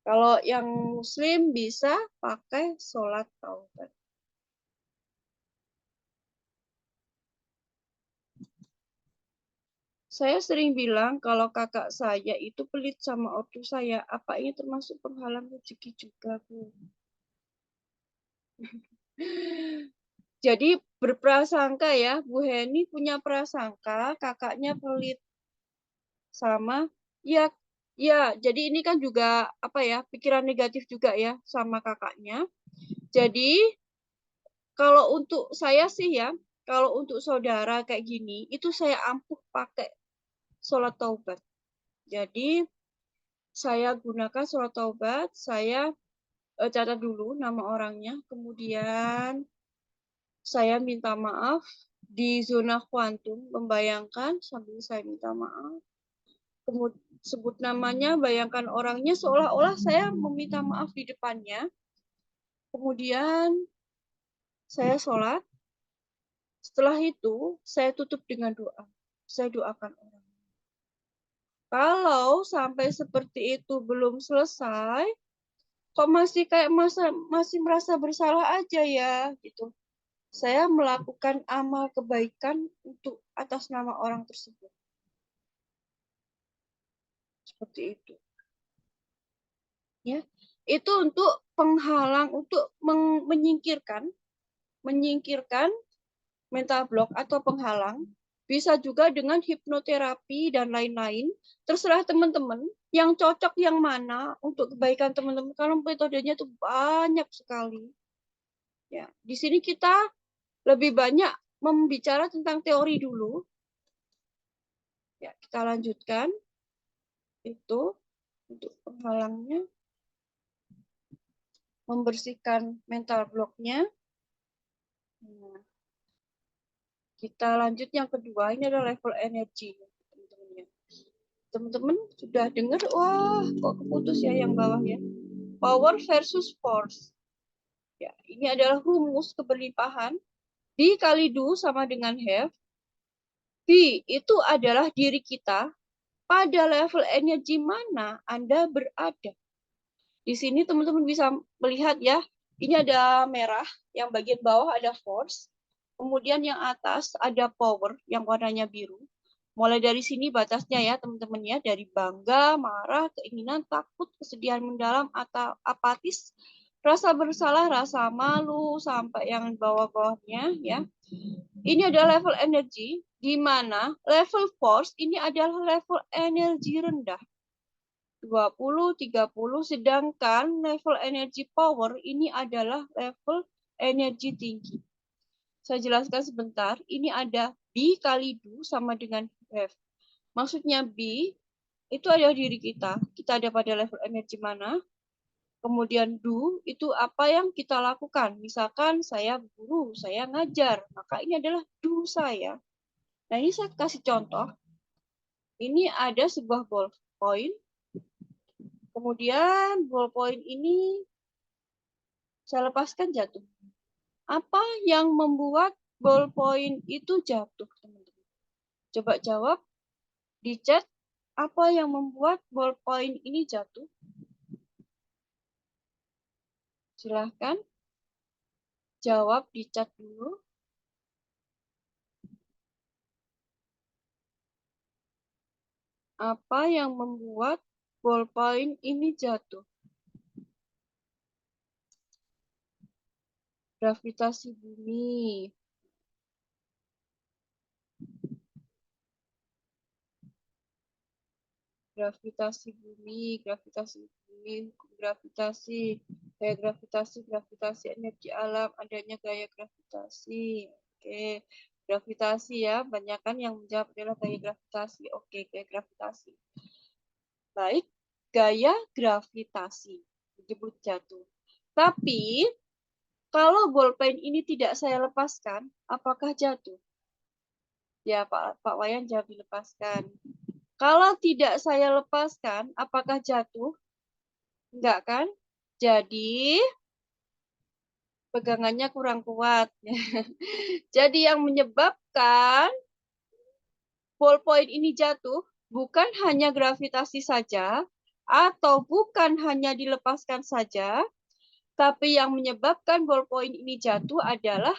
Kalau yang muslim bisa pakai sholat taubat. Saya sering bilang kalau kakak saya itu pelit sama ortu saya. Apa ini termasuk penghalang rezeki juga, Bu? Jadi berprasangka ya, Bu Heni punya prasangka kakaknya pelit sama ya. Ya, jadi ini kan juga apa ya, pikiran negatif juga ya sama kakaknya. Jadi kalau untuk saya sih ya, kalau untuk saudara kayak gini, itu saya ampuh pakai sholat taubat. Jadi saya gunakan sholat taubat, saya catat dulu nama orangnya, kemudian saya minta maaf di zona kuantum, membayangkan sambil saya minta maaf. Kemudian sebut namanya, bayangkan orangnya seolah-olah saya meminta maaf di depannya. Kemudian saya sholat. Setelah itu saya tutup dengan doa. Saya doakan orang. Kalau sampai seperti itu belum selesai, kok masih kayak masih merasa bersalah aja ya gitu. Saya melakukan amal kebaikan untuk atas nama orang tersebut. Seperti itu. Ya, itu untuk penghalang, untuk menyingkirkan mental block atau penghalang. Bisa juga dengan hipnoterapi dan lain-lain. Terserah teman-teman yang cocok yang mana untuk kebaikan teman-teman. Karena metodenya itu banyak sekali. Ya, di sini kita lebih banyak membicara tentang teori dulu. Ya, kita lanjutkan. Itu untuk penghalangnya. Membersihkan mental blocknya. Nah, kita lanjut yang kedua, ini adalah level energi. Teman-teman sudah dengar, wah kok keputus ya yang bawah ya. Power versus force. Ya, ini adalah rumus keberlimpahan. D kali do sama dengan have. B itu adalah diri kita pada level energi mana Anda berada. Di sini teman-teman bisa melihat ya, Ini ada merah, yang bagian bawah ada force. Kemudian yang atas ada power, yang warnanya biru. Mulai dari sini batasnya ya teman-teman ya, dari bangga, marah, keinginan, takut, kesedihan mendalam, atau apatis, rasa bersalah, rasa malu, sampai yang bawah-bawahnya ya. Ini adalah level energi, di mana level force ini adalah level energi rendah. 20, 30, sedangkan level energi power ini adalah level energi tinggi. Saya jelaskan sebentar, ini ada B kali do sama dengan F. Maksudnya B itu ada diri kita ada pada level energi mana. Kemudian do itu apa yang kita lakukan. Misalkan saya guru, saya ngajar, maka ini adalah do saya. Nah ini saya kasih contoh. Ini ada sebuah ballpoint. Kemudian ballpoint ini saya lepaskan jatuh. Apa yang membuat ballpoint itu jatuh, teman-teman? Coba jawab di chat, apa yang membuat ballpoint ini jatuh? Silahkan jawab di chat dulu. Apa yang membuat ballpoint ini jatuh? Gravitasi bumi. Gravitasi bumi, gravitasi bumi, gravitasi, gaya gravitasi energi alam, adanya gaya gravitasi. Oke, gravitasi ya, banyak kan yang menjawab adalah gaya gravitasi. Oke, gaya gravitasi. Baik, gaya gravitasi disebut jatuh. Tapi kalau bolpen ini tidak saya lepaskan, apakah jatuh? Ya, Pak Wayan jawab dilepaskan. Kalau tidak saya lepaskan, apakah jatuh? Enggak kan? Jadi, pegangannya kurang kuat. Jadi yang menyebabkan ballpoint ini jatuh bukan hanya gravitasi saja, atau bukan hanya dilepaskan saja, tapi yang menyebabkan ballpoint ini jatuh adalah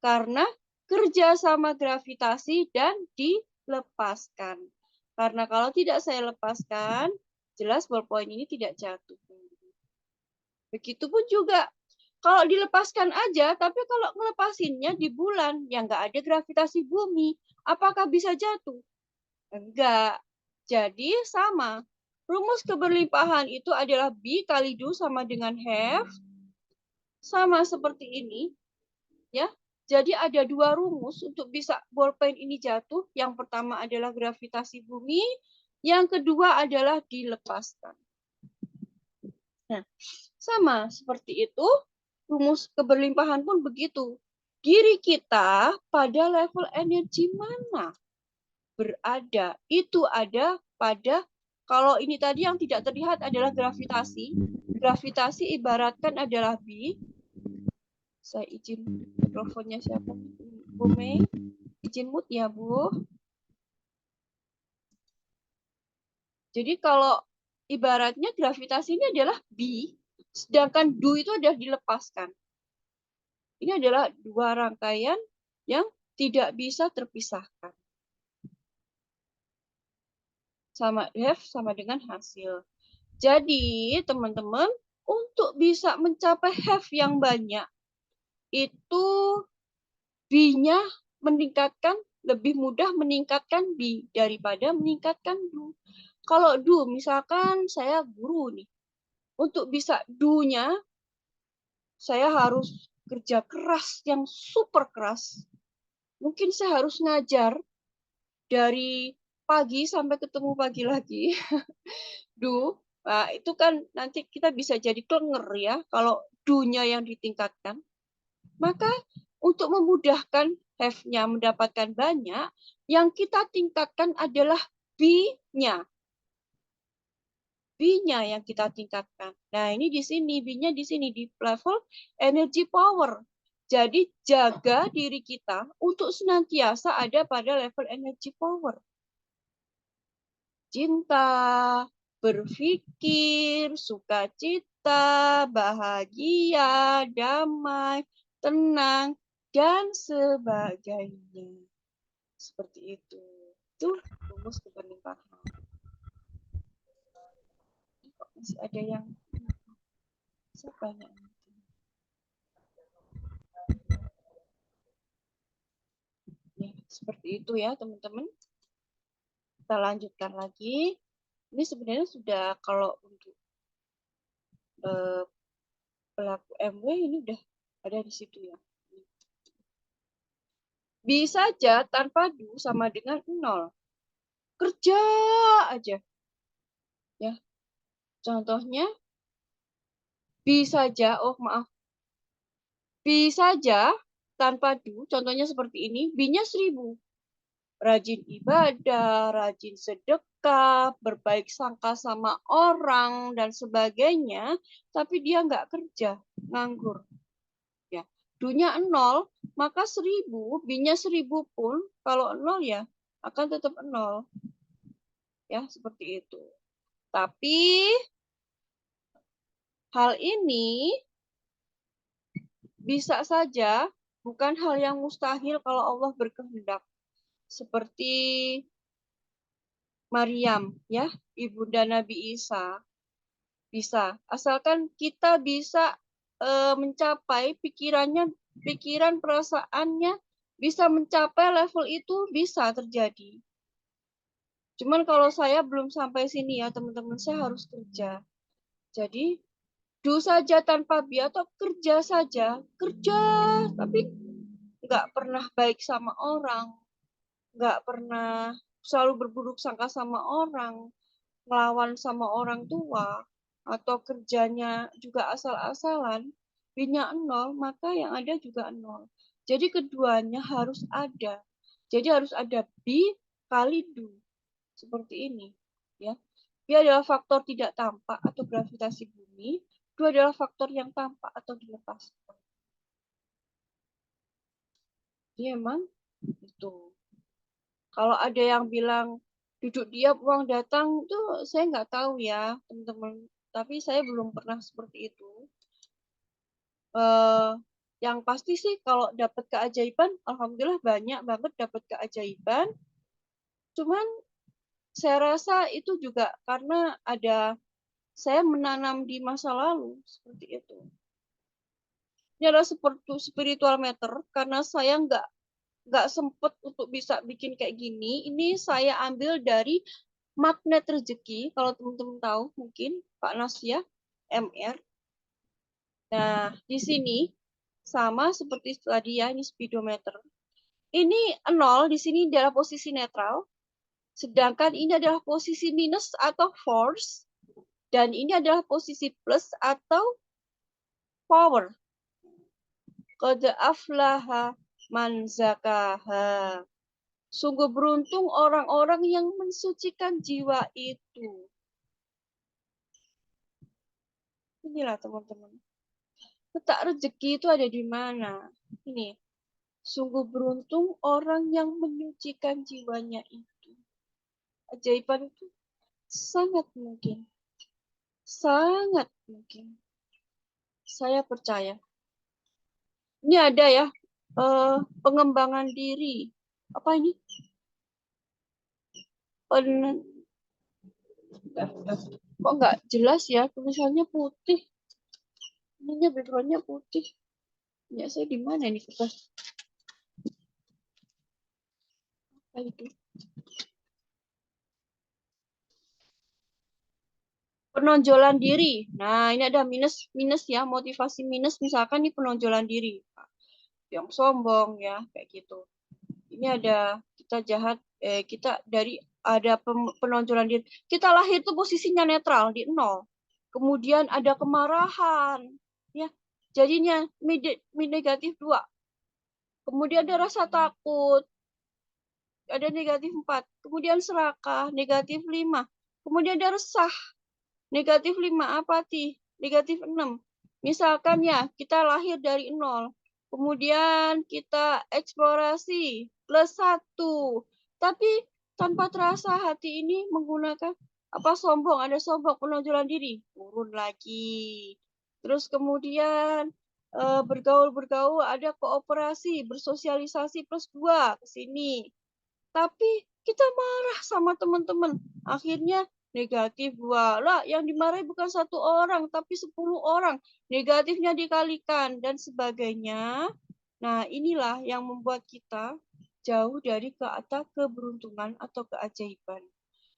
karena kerjasama gravitasi dan dilepaskan. Karena kalau tidak saya lepaskan, jelas ballpoint ini tidak jatuh. Begitupun juga kalau dilepaskan aja, tapi kalau ngelepasinnya di bulan yang nggak ada gravitasi bumi, apakah bisa jatuh? Enggak. Jadi sama. Rumus keberlimpahan itu adalah B kali do sama dengan have. Sama seperti ini. Ya. Jadi ada dua rumus untuk bisa ballpen ini jatuh. Yang pertama adalah gravitasi bumi. Yang kedua adalah dilepaskan. Nah, sama seperti itu. Rumus keberlimpahan pun begitu. Diri kita pada level energi mana berada? Itu ada pada, kalau ini tadi yang tidak terlihat adalah gravitasi. Gravitasi ibaratkan adalah B. Saya izin mikrofonnya siapa? Bu Mei. Izin mute ya, Bu. Jadi kalau ibaratnya gravitasi ini adalah B, sedangkan do itu adalah dilepaskan. Ini adalah dua rangkaian yang tidak bisa terpisahkan. Sama have sama dengan hasil. Jadi, teman-teman, untuk bisa mencapai have yang banyak, itu B-nya meningkatkan, lebih mudah meningkatkan B daripada meningkatkan do. Kalau do, misalkan saya guru nih, untuk bisa do-nya, saya harus kerja keras yang super keras. Mungkin saya harus ngajar dari pagi sampai ketemu pagi lagi. Do, nah, itu kan nanti kita bisa jadi klenger ya, kalau do-nya yang ditingkatkan. Maka untuk memudahkan have-nya mendapatkan banyak, yang kita tingkatkan adalah B-nya. B-nya yang kita tingkatkan. Nah, ini di sini, B-nya di sini, di level energy power. Jadi, jaga diri kita untuk senantiasa ada pada level energy power. Cinta, berpikir, sukacita, cinta, bahagia, damai, tenang, dan sebagainya. Seperti itu. Itu rumus keberlimpahan. Kok masih ada yang siapa yang ya, seperti itu ya teman-teman. Kita lanjutkan lagi. Ini sebenarnya sudah kalau untuk pelaku MW ini udah ada di situ ya. Bisa saja tanpa do sama dengan 0. Kerja aja. Ya. Contohnya bisa saja, oh maaf. Bisa saja tanpa do, contohnya seperti ini, B-nya 1000. Rajin ibadah, rajin sedekah, berbaik sangka sama orang, dan sebagainya, tapi dia nggak kerja, nganggur. Ya. Do-nya 0, maka 1000, B-nya 1000 pun, kalau 0 ya, akan tetap 0. Ya, seperti itu. Tapi, hal ini bisa saja bukan hal yang mustahil kalau Allah berkehendak. Seperti Maryam, ya, ibunda Nabi Isa. Bisa, asalkan kita bisa mencapai pikiran perasaannya bisa mencapai level itu, bisa terjadi. Cuman kalau saya belum sampai sini ya teman-teman, saya harus kerja. Jadi do saja tanpa be atau kerja saja, kerja tapi nggak pernah baik sama orang, nggak pernah, selalu berburuk sangka sama orang, ngelawan sama orang tua, atau kerjanya juga asal-asalan, B-nya 0, maka yang ada juga 0. Jadi keduanya harus ada. Jadi harus ada be kali do. Seperti ini. Ya. B adalah faktor tidak tampak atau gravitasi bumi. Do adalah faktor yang tampak atau dilepaskan. Jadi emang itu. Kalau ada yang bilang duduk diam uang datang, itu saya nggak tahu ya teman-teman. Tapi saya belum pernah seperti itu. Yang pasti sih kalau dapat keajaiban, alhamdulillah banyak banget dapat keajaiban. Cuman saya rasa itu juga karena ada saya menanam di masa lalu seperti itu. Ini adalah seperti spiritual meter karena saya nggak sempet untuk bisa bikin kayak gini. Ini saya ambil dari magnet rezeki. Kalau teman-teman tahu mungkin Pak Nasya MR. Nah di sini sama seperti tadi ya, ini speedometer. Ini 0 di sini adalah posisi netral. Sedangkan ini adalah posisi minus atau force. Dan ini adalah posisi plus atau power. Qad aflaha man zakaha. Sungguh beruntung orang-orang yang mensucikan jiwa itu. Inilah teman-teman. Letak rezeki itu ada di mana? Ini. Sungguh beruntung orang yang menyucikan jiwanya itu. Ajaiban itu sangat mungkin. Sangat mungkin. Saya percaya. Ini ada ya, pengembangan diri. Apa ini? Kok nggak jelas ya? Tulisannya putih. Ininya backgroundnya putih. Ya saya di mana ini kertas? Apa itu? Penonjolan diri. Nah, ini ada minus ya, motivasi minus misalkan ini penonjolan diri. Yang sombong ya, kayak gitu. Ini ada kita jahat, kita dari ada penonjolan diri. Kita lahir tuh posisinya netral di 0. Kemudian ada kemarahan, ya. Jadinya negatif 2. Kemudian ada rasa takut. Ada negatif 4. Kemudian serakah, negatif 5. Kemudian ada resah. Negatif 5, apati, negatif 6. Misalkan ya, kita lahir dari 0. Kemudian kita eksplorasi, plus 1. Tapi tanpa terasa hati ini menggunakan apa sombong, ada sombong, penonjolan diri, turun lagi. Terus kemudian bergaul, ada kooperasi, bersosialisasi +2 ke sini. Tapi kita marah sama teman-teman. Akhirnya negatif 2. Lah, yang dimarahi bukan 1 orang, tapi 10 orang. Negatifnya dikalikan dan sebagainya. Nah, inilah yang membuat kita jauh dari kata keberuntungan atau keajaiban.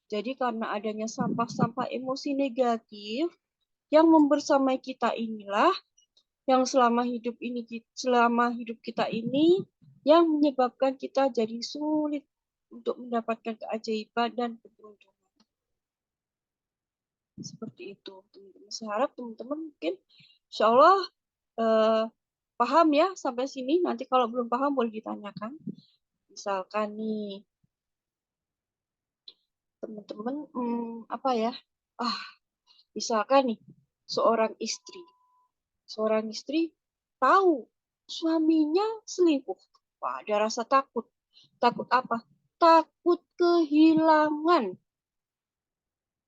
Jadi karena adanya sampah-sampah emosi negatif yang membersamai kita inilah yang selama hidup kita ini yang menyebabkan kita jadi sulit untuk mendapatkan keajaiban dan keberuntungan. Seperti itu, teman-teman. Saya harap teman-teman mungkin insya Allah paham ya sampai sini. Nanti kalau belum paham boleh ditanyakan. Misalkan nih, teman-teman apa ya? Misalkan nih seorang istri tahu suaminya selingkuh. Wah, ada rasa takut. Takut apa? Takut kehilangan.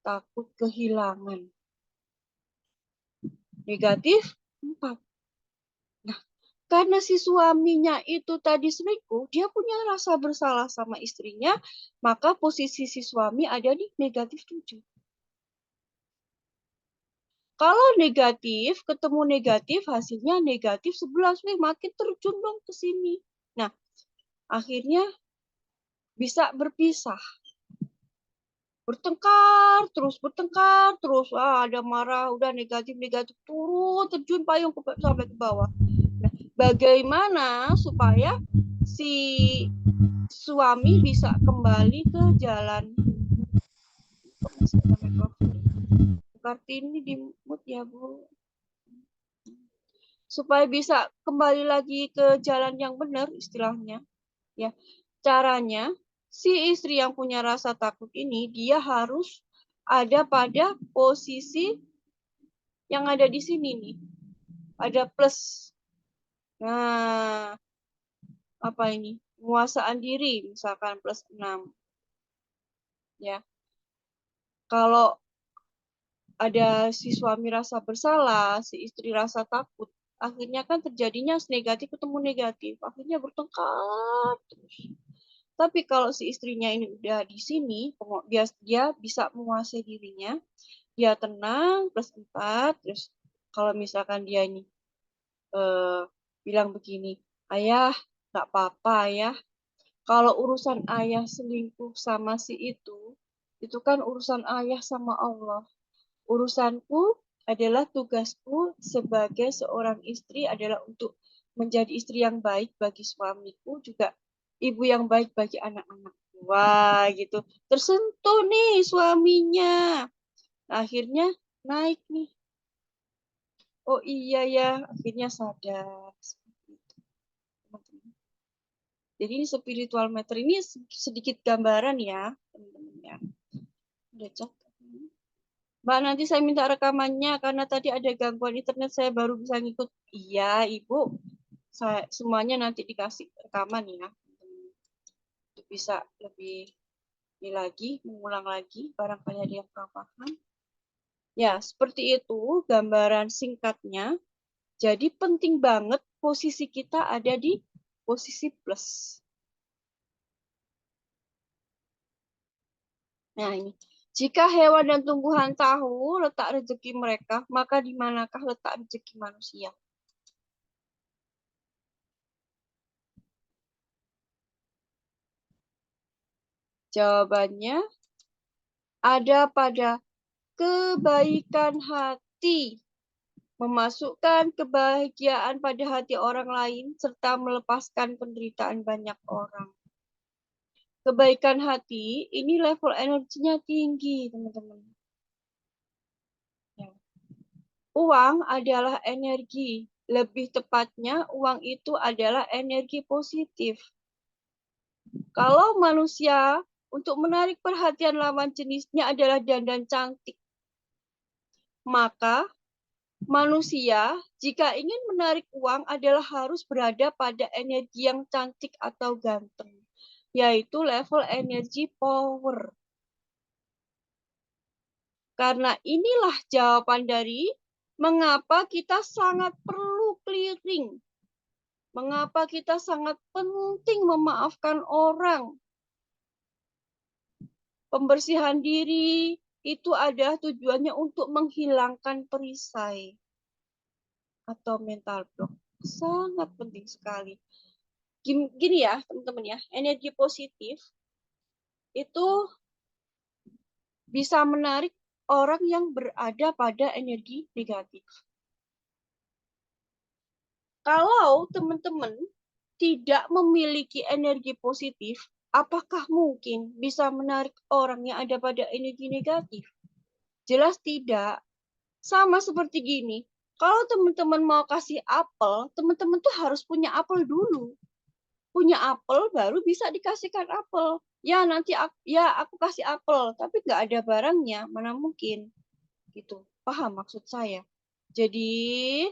Takut kehilangan. Negatif 4. Nah, karena si suaminya itu tadi selingkuh, dia punya rasa bersalah sama istrinya, maka posisi si suami ada di negatif 7. Kalau negatif, ketemu negatif, hasilnya negatif 11. Makin terjun dong ke sini. Nah, akhirnya bisa berpisah. Bertengkar terus. Wah, ada marah, udah negatif, turun, terjun payung sampai ke bawah. Nah, bagaimana supaya si suami bisa kembali ke jalan? Kartini di mute ya, Bu. Supaya bisa kembali lagi ke jalan yang benar istilahnya. Ya, caranya si istri yang punya rasa takut ini dia harus ada pada posisi yang ada di sini nih. Ada plus. Nah, apa ini? Penguasaan diri misalkan +6. Ya. Kalau ada si suami rasa bersalah, si istri rasa takut, akhirnya kan terjadinya negatif ketemu negatif, akhirnya bertengkar terus. Tapi kalau si istrinya ini udah di sini, dia bisa menguasai dirinya, dia tenang +4, terus kalau misalkan dia ini bilang begini, ayah nggak apa-apa ya, kalau urusan ayah selingkuh sama si itu kan urusan ayah sama Allah. Urusanku adalah tugasku sebagai seorang istri adalah untuk menjadi istri yang baik bagi suamiku, juga ibu yang baik bagi anak-anak. Wah, gitu. Tersentuh nih suaminya. Akhirnya naik nih. Oh iya ya, akhirnya sadar. Jadi ini spiritual meter ini sedikit gambaran ya, teman-teman ya. Udah catat. Mbak, nanti saya minta rekamannya karena tadi ada gangguan internet, saya baru bisa ngikut. Iya, Ibu. Semuanya nanti dikasih rekaman ya. Untuk bisa lebih ini lagi, mengulang lagi, barangkali ada yang kurang paham. Ya, seperti itu gambaran singkatnya. Jadi penting banget posisi kita ada di posisi plus. Nah, ini. Jika hewan dan tumbuhan tahu letak rezeki mereka, maka di manakah letak rezeki manusia? Jawabannya ada pada kebaikan hati. Memasukkan kebahagiaan pada hati orang lain serta melepaskan penderitaan banyak orang. Kebaikan hati ini level energinya tinggi, teman-teman. Ya. Uang adalah energi. Lebih tepatnya, uang itu adalah energi positif. Kalau manusia untuk menarik perhatian lawan jenisnya adalah dandan cantik, maka manusia jika ingin menarik uang adalah harus berada pada energi yang cantik atau ganteng, yaitu level energi power. Karena inilah jawaban dari mengapa kita sangat perlu clearing. Mengapa kita sangat penting memaafkan orang. Pembersihan diri itu adalah tujuannya untuk menghilangkan perisai atau mental block. Sangat penting sekali. Gini ya, teman-teman ya, energi positif itu bisa menarik orang yang berada pada energi negatif. Kalau teman-teman tidak memiliki energi positif, apakah mungkin bisa menarik orang yang ada pada energi negatif? Jelas tidak. Sama seperti gini, kalau teman-teman mau kasih apel, teman-teman tuh harus punya apel dulu. Punya apel baru bisa dikasihkan apel. Ya nanti aku kasih apel, tapi nggak ada barangnya, mana mungkin. Gitu. Paham maksud saya? Jadi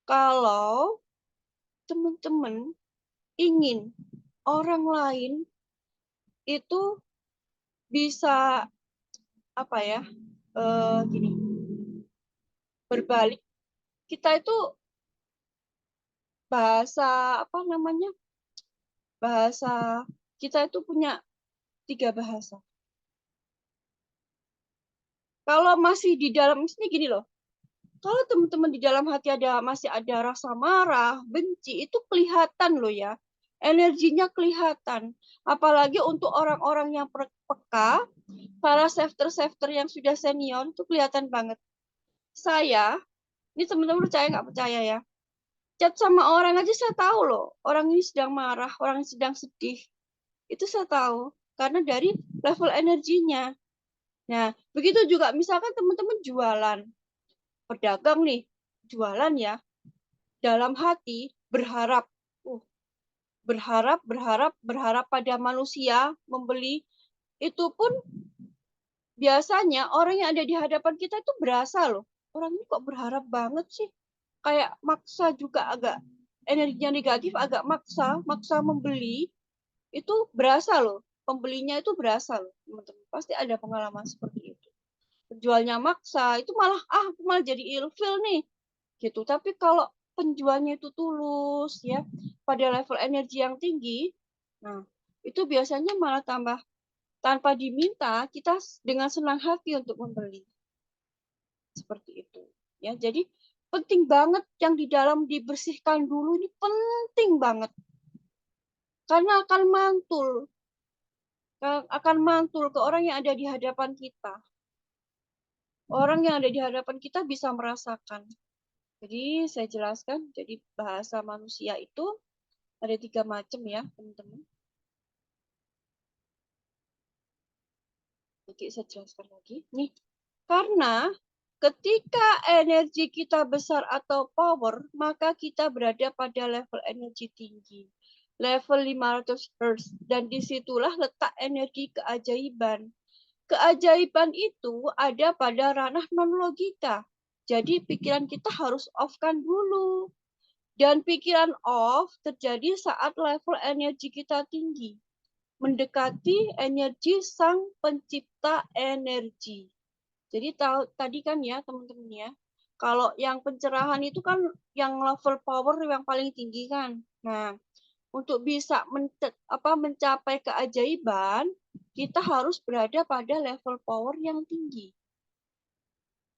kalau teman-teman ingin orang lain itu bisa apa ya? Gini. Berbalik. Kita itu bahasa apa namanya? Bahasa kita itu punya 3 bahasa. Kalau masih di dalam sini gini loh. Kalau teman-teman di dalam hati masih ada rasa marah, benci, itu kelihatan loh ya. Energinya kelihatan. Apalagi untuk orang-orang yang peka, para safter yang sudah senior, itu kelihatan banget. Saya, ini teman-teman percaya nggak percaya ya, chat sama orang aja saya tahu loh, orang ini sedang marah, orang ini sedang sedih. Itu saya tahu, karena dari level energinya. Nah, begitu juga misalkan teman-teman jualan, pedagang nih, jualan ya, dalam hati berharap pada manusia membeli, itu pun biasanya orang yang ada di hadapan kita itu berasa loh, orang ini kok berharap banget sih, kayak maksa juga, agak energinya negatif, agak maksa membeli, itu berasa loh, pembelinya itu berasa loh, teman-teman pasti ada pengalaman seperti itu. Penjualnya maksa, itu malah aku malah jadi ilfil nih, gitu. Tapi kalau penjualnya itu tulus ya, pada level energi yang tinggi, nah itu biasanya malah tambah tanpa diminta kita dengan senang hati untuk membeli. Seperti itu ya. Jadi penting banget yang di dalam dibersihkan dulu, ini penting banget. Karena akan mantul ke orang yang ada di hadapan kita. Orang yang ada di hadapan kita bisa merasakan. Jadi saya jelaskan, jadi bahasa manusia itu ada 3 macam ya, teman-teman. Oke, saya jelaskan lagi. Nih, karena ketika energi kita besar atau power, maka kita berada pada level energi tinggi. Level 500 Hz. Dan disitulah letak energi keajaiban. Keajaiban itu ada pada ranah non-logika. Jadi pikiran kita harus off-kan dulu. Dan pikiran off terjadi saat level energi kita tinggi. Mendekati energi sang pencipta energi. Jadi tadi kan ya teman-teman ya, kalau yang pencerahan itu kan yang level power yang paling tinggi kan. Nah, untuk bisa mencapai keajaiban, kita harus berada pada level power yang tinggi.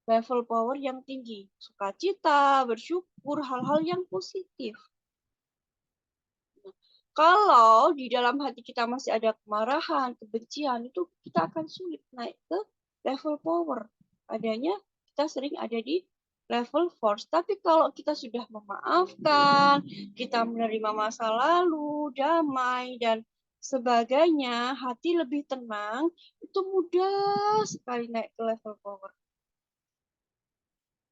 Level power yang tinggi. Sukacita, bersyukur, hal-hal yang positif. Kalau di dalam hati kita masih ada kemarahan, kebencian, itu kita akan sulit naik ke level power. Adanya kita sering ada di level force. Tapi kalau kita sudah memaafkan, kita menerima masa lalu, damai, dan sebagainya, hati lebih tenang, itu mudah sekali naik ke level power.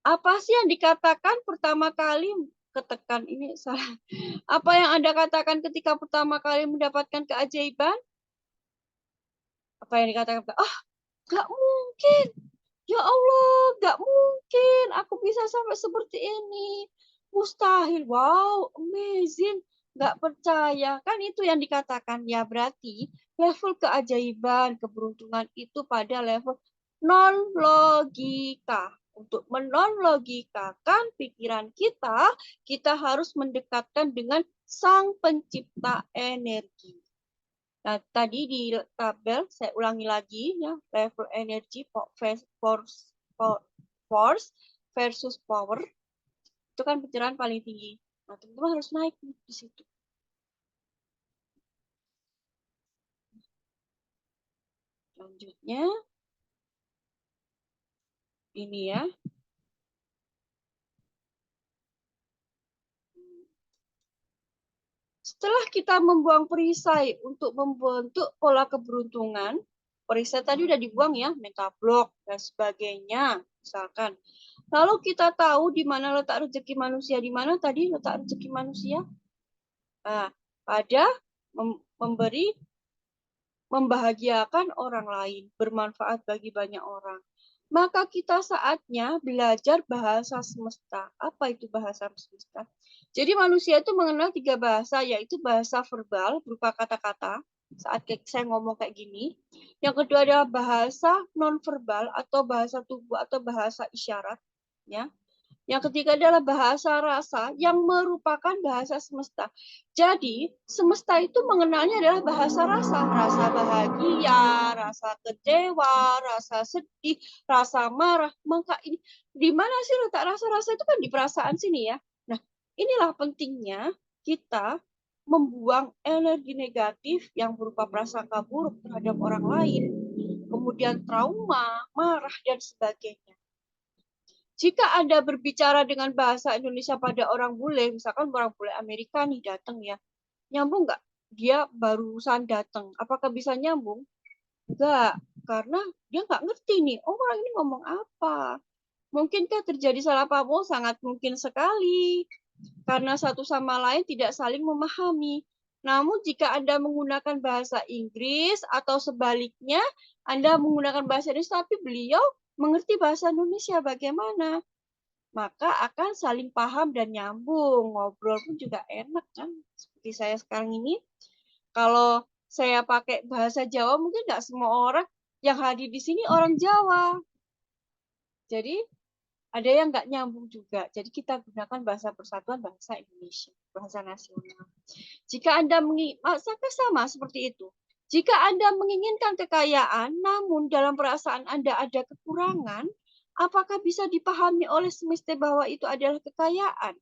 Apa sih yang dikatakan pertama kali ketekan ini salah. Apa yang Anda katakan ketika pertama kali mendapatkan keajaiban? Apa yang dikatakan? Gak mungkin. Ya Allah, gak mungkin aku bisa sampai seperti ini. Mustahil. Wow, amazing. Gak percaya. Kan itu yang dikatakan. Ya berarti level keajaiban, keberuntungan itu pada level non-logika. Untuk menon-logikakan pikiran kita harus mendekatkan dengan Sang Pencipta energi. Nah, tadi di tabel saya ulangi lagi ya, level energi force versus power. Itu kan pencerahan paling tinggi. Nah, teman-teman harus naik di situ. Selanjutnya ini ya. Setelah kita membuang perisai untuk membentuk pola keberuntungan, perisai tadi udah dibuang ya, metablok dan sebagainya, misalkan. Lalu kita tahu di mana letak rezeki manusia, di mana tadi letak rezeki manusia? Nah, pada memberi, membahagiakan orang lain, bermanfaat bagi banyak orang. Maka kita saatnya belajar bahasa semesta. Apa itu bahasa semesta? Jadi manusia itu mengenal 3 bahasa, yaitu bahasa verbal berupa kata-kata, saat saya ngomong kayak gini. Yang kedua adalah bahasa nonverbal atau bahasa tubuh atau bahasa isyarat. Ya. Yang ketiga adalah bahasa rasa yang merupakan bahasa semesta. Jadi, semesta itu mengenalnya adalah bahasa rasa. Rasa bahagia, rasa kecewa, rasa sedih, rasa marah. Maka ini, di mana sih letak rasa-rasa itu kan di perasaan sini ya. Nah, inilah pentingnya kita membuang energi negatif yang berupa prasangka buruk terhadap orang lain. Kemudian trauma, marah, dan sebagainya. Jika Anda berbicara dengan bahasa Indonesia pada orang bule, misalkan orang bule Amerika nih datang ya, nyambung nggak? Dia barusan datang, apakah bisa nyambung? Enggak, karena dia nggak ngerti nih, oh orang ini ngomong apa. Mungkinkah terjadi salah paham? Oh, sangat mungkin sekali, karena satu sama lain tidak saling memahami. Namun jika Anda menggunakan bahasa Inggris atau sebaliknya, Anda menggunakan bahasa Inggris, tapi beliau mengerti bahasa Indonesia bagaimana, maka akan saling paham dan nyambung. Ngobrol pun juga enak kan. Seperti saya sekarang ini, kalau saya pakai bahasa Jawa, mungkin nggak semua orang yang hadir di sini orang Jawa. Jadi ada yang nggak nyambung juga. Jadi kita gunakan bahasa persatuan, bahasa Indonesia, bahasa nasional. Jika Anda menginginkan sama seperti itu. Jika Anda menginginkan kekayaan, namun dalam perasaan Anda ada kekurangan, apakah bisa dipahami oleh semesta bahwa itu adalah kekayaan?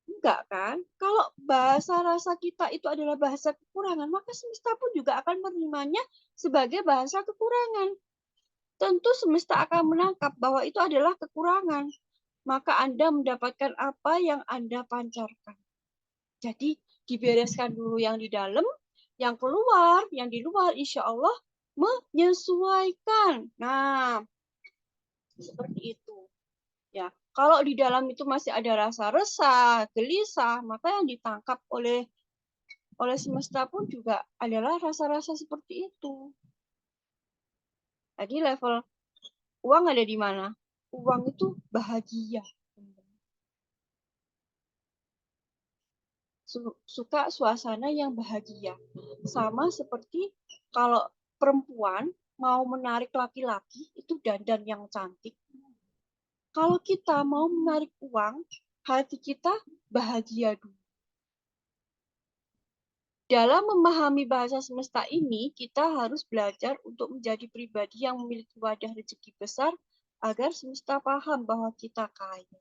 Enggak kan? Kalau bahasa rasa kita itu adalah bahasa kekurangan, maka semesta pun juga akan menerimanya sebagai bahasa kekurangan. Tentu semesta akan menangkap bahwa itu adalah kekurangan. Maka Anda mendapatkan apa yang Anda pancarkan. Jadi dibereskan dulu yang di dalam, yang keluar, yang di luar, insya Allah menyesuaikan. Nah, seperti itu. Ya, kalau di dalam itu masih ada rasa resah, gelisah, maka yang ditangkap oleh semesta pun juga adalah rasa-rasa seperti itu. Jadi level uang ada di mana? Uang itu bahagia. Suka suasana yang bahagia. Sama seperti kalau perempuan mau menarik laki-laki, itu dandan yang cantik. Kalau kita mau menarik uang, hati kita bahagia dulu. Dalam memahami bahasa semesta ini, kita harus belajar untuk menjadi pribadi yang memiliki wadah rezeki besar agar semesta paham bahwa kita kaya.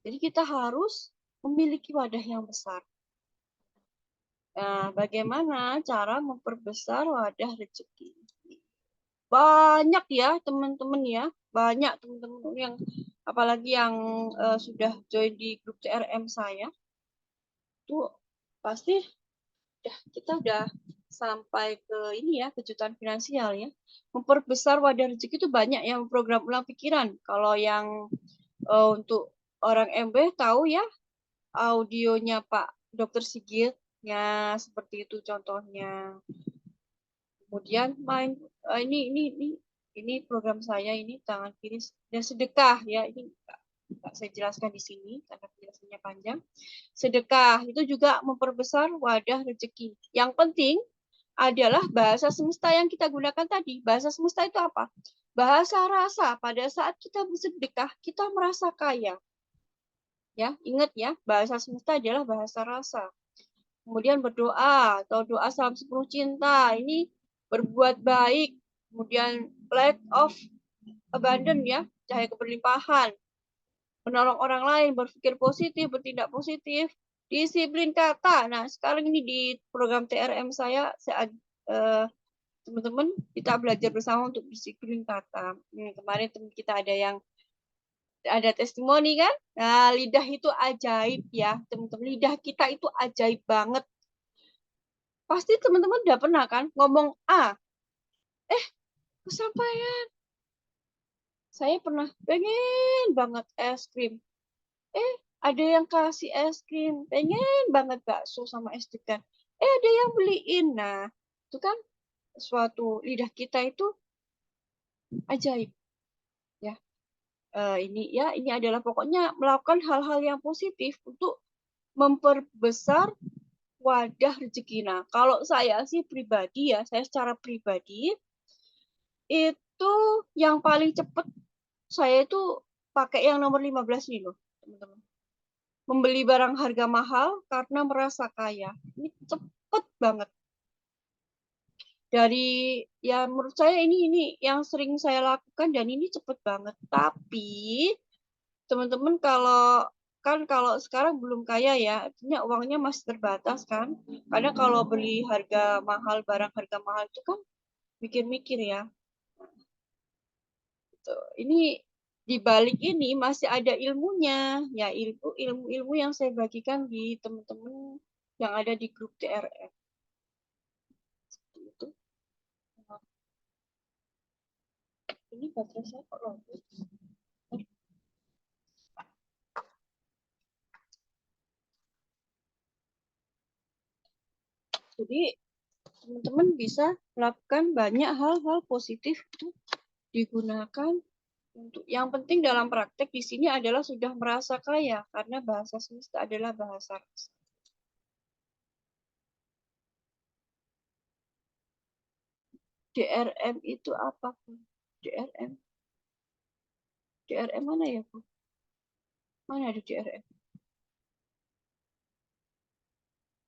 Jadi kita harus memiliki wadah yang besar. Nah, bagaimana cara memperbesar wadah rezeki? Banyak ya teman-teman ya, banyak teman-teman yang apalagi yang sudah join di grup CRM saya, tuh pasti kita udah sampai ke ini ya, kejutan finansial ya. Memperbesar wadah rezeki itu banyak yang program ulang pikiran. Kalau yang untuk orang MB tahu ya, audionya Pak Dr. Sigit ya, seperti itu contohnya. Kemudian ini program saya ini tangan kiri dan sedekah ya, ini nggak saya jelaskan di sini karena penjelasannya panjang. Sedekah itu juga memperbesar wadah rezeki. Yang penting adalah bahasa semesta yang kita gunakan tadi. Bahasa semesta itu apa? Bahasa rasa. Pada saat kita bersedekah, kita merasa kaya. Ya, ingat ya, bahasa semesta adalah bahasa rasa. Kemudian berdoa atau doa salam sepenuh cinta. Ini berbuat baik. Kemudian light of abundance ya, cahaya keberlimpahan. Menolong orang lain, berpikir positif, bertindak positif, disiplin kata. Nah, sekarang ini di program TRM saya teman-teman kita belajar bersama untuk disiplin kata. Kemarin teman kita ada testimoni kan? Nah, lidah itu ajaib ya, teman-teman. Lidah kita itu ajaib banget. Pasti teman-teman udah pernah kan ngomong A, kesampaian. Saya pernah pengen banget es krim. Ada yang kasih es krim, pengen banget bakso sama es degan. Ada yang beliin. Nah, itu kan suatu lidah kita itu ajaib. Ya. Ini adalah pokoknya melakukan hal-hal yang positif untuk memperbesar wadah rezeki. Nah, kalau saya sih pribadi ya, saya secara pribadi itu yang paling cepat saya itu pakai yang nomor 15 nih loh, teman-teman. Membeli barang harga mahal karena merasa kaya. Ini cepet banget. Dari ya menurut saya ini yang sering saya lakukan dan ini cepet banget. Tapi teman-teman kalau sekarang belum kaya ya, artinya uangnya masih terbatas kan. Karena kalau beli harga mahal, barang harga mahal itu kan mikir-mikir ya. Ini di balik ini masih ada ilmunya, ya ilmu yang saya bagikan di teman-teman yang ada di grup TRM. Itu. Ini baterai saya kok lobet. Jadi teman-teman bisa melakukan banyak hal-hal positif itu digunakan untuk yang penting dalam praktek di sini adalah sudah merasa kaya karena bahasa semesta adalah bahasa rasa. DRM itu apa, Bu? DRM. DRM mana ya, Bu? Mana ada DRM?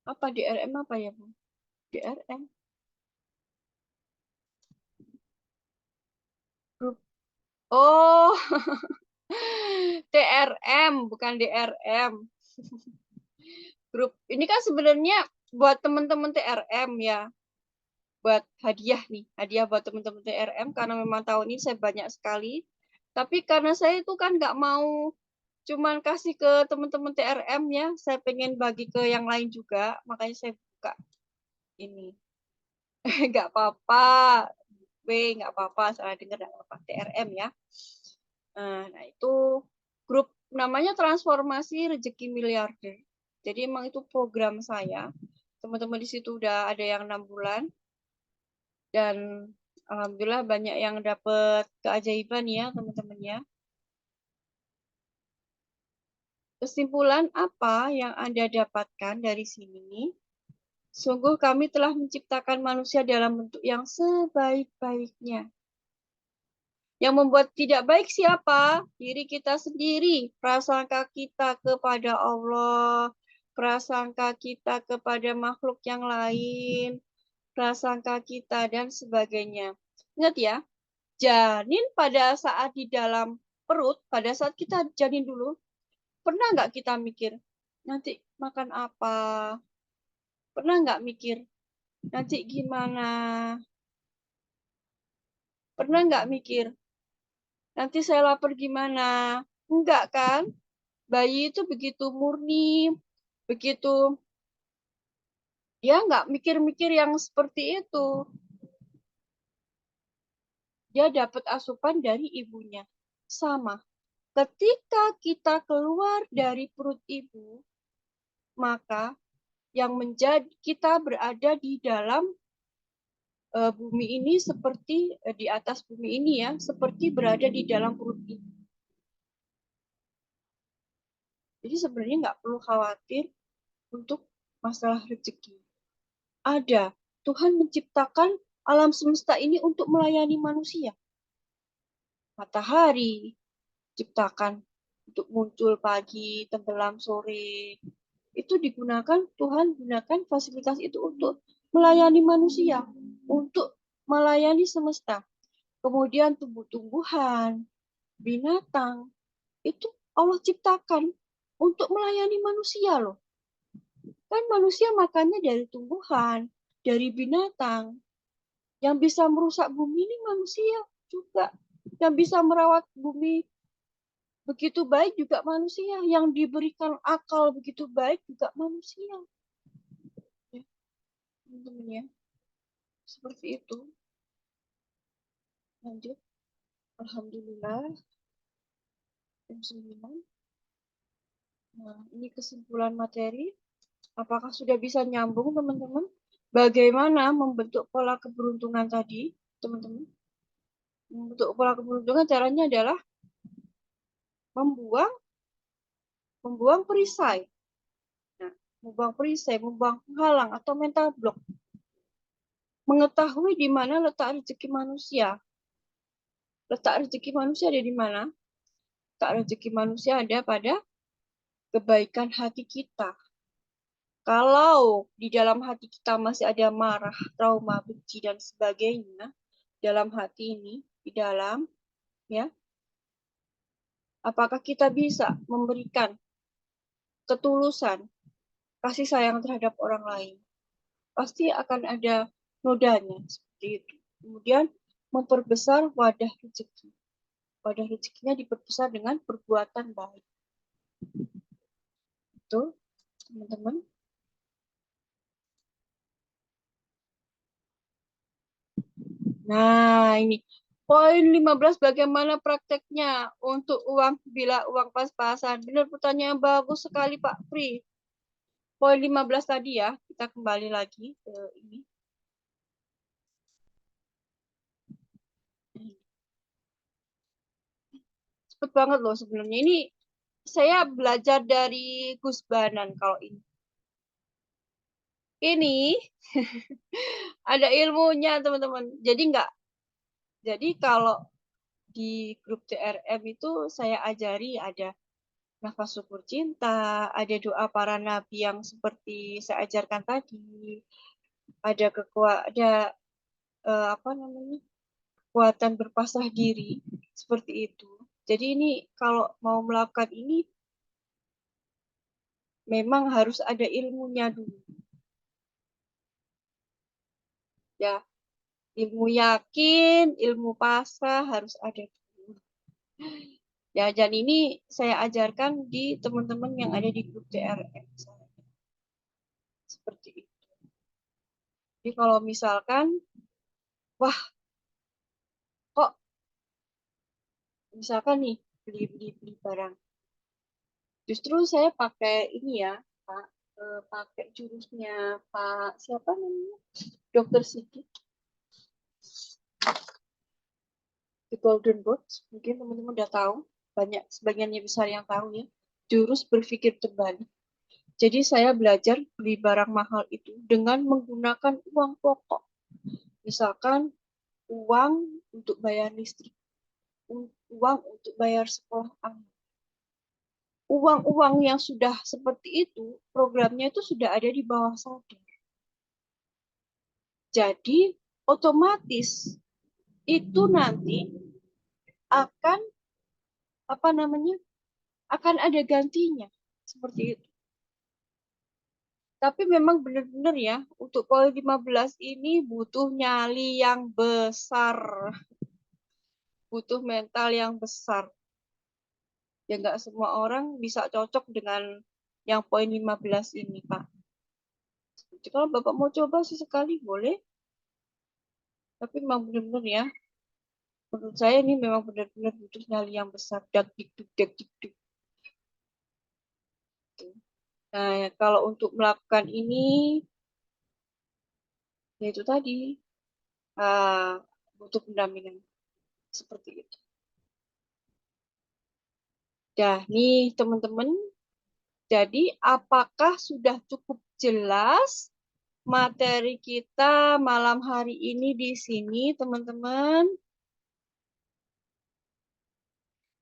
Apa DRM apa ya, Bu? DRM. Grup. Oh, TRM bukan DRM. Grup. Ini kan sebenarnya buat teman-teman TRM ya. Buat hadiah nih, hadiah buat teman-teman TRM karena memang tahun ini saya banyak sekali. Tapi karena saya itu kan nggak mau cuman kasih ke teman-teman TRM ya, saya pengen bagi ke yang lain juga, makanya saya buka ini. Nggak apa-apa, nggak apa-apa, salah dengar nggak apa-apa, TRM ya. Nah itu grup namanya Transformasi Rezeki Miliarder. Jadi emang itu program saya. Teman-teman di situ udah ada yang 6 bulan. Dan alhamdulillah banyak yang dapat keajaiban ya teman-teman ya. Kesimpulan apa yang Anda dapatkan dari sini? Sungguh kami telah menciptakan manusia dalam bentuk yang sebaik-baiknya. Yang membuat tidak baik siapa? Diri kita sendiri. Prasangka kita kepada Allah. Prasangka kita kepada makhluk yang lain. Prasangka kita dan sebagainya. Ingat ya, janin pada saat di dalam perut, pada saat kita janin dulu, pernah nggak kita mikir, nanti makan apa? Pernah nggak mikir, nanti gimana? Pernah nggak mikir, nanti saya lapar gimana? Enggak kan? Bayi itu begitu murni, begitu dia nggak mikir-mikir yang seperti itu. Dia dapat asupan dari ibunya. Sama. Ketika kita keluar dari perut ibu, maka yang menjadi kita berada di dalam bumi ini seperti di atas bumi ini ya, seperti berada di dalam perut ibu. Jadi sebenarnya nggak perlu khawatir untuk masalah rezeki. Ada, Tuhan menciptakan alam semesta ini untuk melayani manusia. Matahari ciptakan untuk muncul pagi, tenggelam sore. Itu digunakan, Tuhan gunakan fasilitas itu untuk melayani manusia, untuk melayani semesta. Kemudian tumbuh-tumbuhan, binatang, itu Allah ciptakan untuk melayani manusia loh. Kan manusia makannya dari tumbuhan, dari binatang. Yang bisa merusak bumi ini manusia juga. Yang bisa merawat bumi begitu baik juga manusia. Yang diberikan akal begitu baik juga manusia. Ya, teman-teman ya. Seperti itu. Lanjut. Alhamdulillah. Jam 9. Nah, ini kesimpulan materi. Apakah sudah bisa nyambung, teman-teman? Bagaimana membentuk pola keberuntungan tadi, teman-teman? Membentuk pola keberuntungan caranya adalah membuang perisai. Nah, membuang perisai, membuang penghalang atau mental block. Mengetahui di mana letak rezeki manusia. Letak rezeki manusia ada di mana? Letak rezeki manusia ada pada kebaikan hati kita. Kalau di dalam hati kita masih ada marah, trauma, benci, dan sebagainya, dalam hati ini, di dalam, ya, apakah kita bisa memberikan ketulusan, kasih sayang terhadap orang lain? Pasti akan ada nodanya, seperti itu. Kemudian, memperbesar wadah rezeki. Wadah rezekinya diperbesar dengan perbuatan baik. Betul, teman-teman? Nah, ini poin 15 bagaimana prakteknya untuk uang bila uang pas-pasan. Benar, pertanyaan bagus sekali Pak Pri. Poin 15 tadi ya, kita kembali lagi ke ini. Cepet banget loh sebenarnya. Ini saya belajar dari Gus Banan kalau ini. Ini ada ilmunya teman-teman. Jadi kalau di grup CRM itu saya ajari ada nafas syukur cinta, ada doa para nabi yang seperti saya ajarkan tadi, ada kekuatan berpasrah diri seperti itu. Jadi ini kalau mau melakukan ini memang harus ada ilmunya dulu. Ya, ilmu yakin, ilmu pasrah harus ada dulu. Ya, dan ini saya ajarkan di teman-teman yang ada di grup CRM. Seperti itu. Jadi kalau misalkan, wah, kok misalkan nih beli barang. Justru saya pakai ini ya, Pak, pakai jurusnya Pak siapa namanya? Dokter Siti. The Golden Box, mungkin teman-teman udah tahu, banyak sebagiannya besar yang tahu ya. Jurus berpikir terbalik. Jadi saya belajar beli barang mahal itu dengan menggunakan uang pokok. Misalkan uang untuk bayar listrik, uang untuk bayar sekolah anak. Uang-uang yang sudah seperti itu, programnya itu sudah ada di bawah sadar. Jadi otomatis itu nanti akan akan ada gantinya seperti itu. Tapi memang benar-benar ya, untuk poin 15 ini butuh nyali yang besar. Butuh mental yang besar. Ya nggak semua orang bisa cocok dengan yang poin 15 ini, Pak. Jadi kalau Bapak mau coba sesekali boleh. Tapi memang benar-benar ya, menurut saya ini memang benar-benar butuh nyali yang besar. Dak dikduk, dak dikduk. Nah, kalau untuk melakukan ini, ya itu tadi, butuh pendampingan seperti itu. Nah, nih teman-teman, jadi apakah sudah cukup jelas materi kita malam hari ini di sini, teman-teman.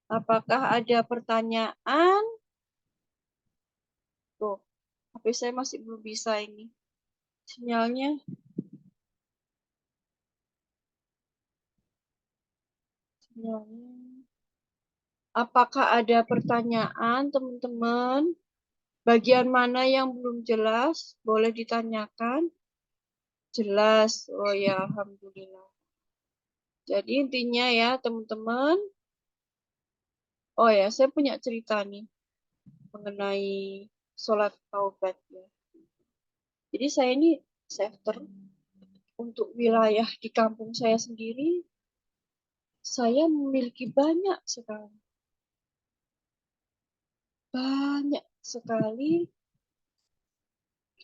Apakah ada pertanyaan? Tuh, HP saya masih belum bisa ini. Sinyalnya. Apakah ada pertanyaan, teman-teman? Bagian mana yang belum jelas? Boleh ditanyakan. Jelas. Oh ya, alhamdulillah. Jadi intinya ya, teman-teman. Oh ya, saya punya cerita nih mengenai sholat taubat ya. Jadi saya ini shifter untuk wilayah di kampung saya sendiri. Saya memiliki banyak sekali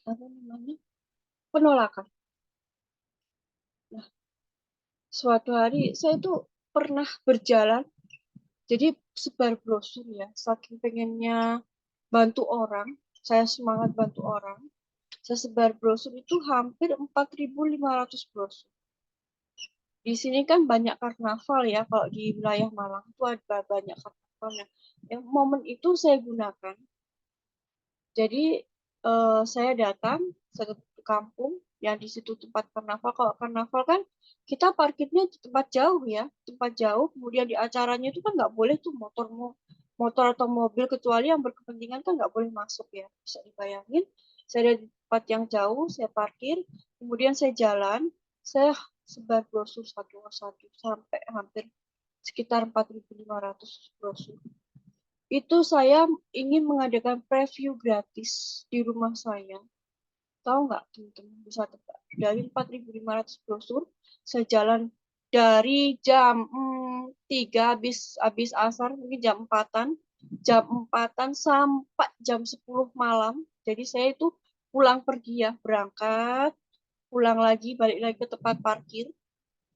apa namanya penolakan. Nah, suatu hari saya tuh pernah berjalan, jadi sebar brosur ya, saking pengennya bantu orang, saya semangat bantu orang, saya sebar brosur itu hampir 4.500 brosur. Di sini kan banyak karnaval ya, kalau di wilayah Malang itu ada banyak karnavalnya. Yang momen itu saya gunakan. Jadi saya datang ke kampung yang di situ tempat karnaval. Kalau karnaval kan kita parkirnya di tempat jauh ya, tempat jauh. Kemudian di acaranya itu kan nggak boleh tuh motor atau mobil, kecuali yang berkepentingan kan nggak boleh masuk ya. Bisa dibayangin. Saya ada di tempat yang jauh, saya parkir, kemudian saya jalan, saya sebar brosur satu persatu sampai hampir sekitar 4.500 brosur. Itu saya ingin mengadakan preview gratis di rumah saya. Tahu nggak teman-teman, bisa tebak. Dari 4.500 brosur, saya jalan dari jam 3 habis asar, mungkin jam 4-an sampai jam 10 malam. Jadi saya itu pulang pergi ya, berangkat, pulang lagi, balik lagi ke tempat parkir.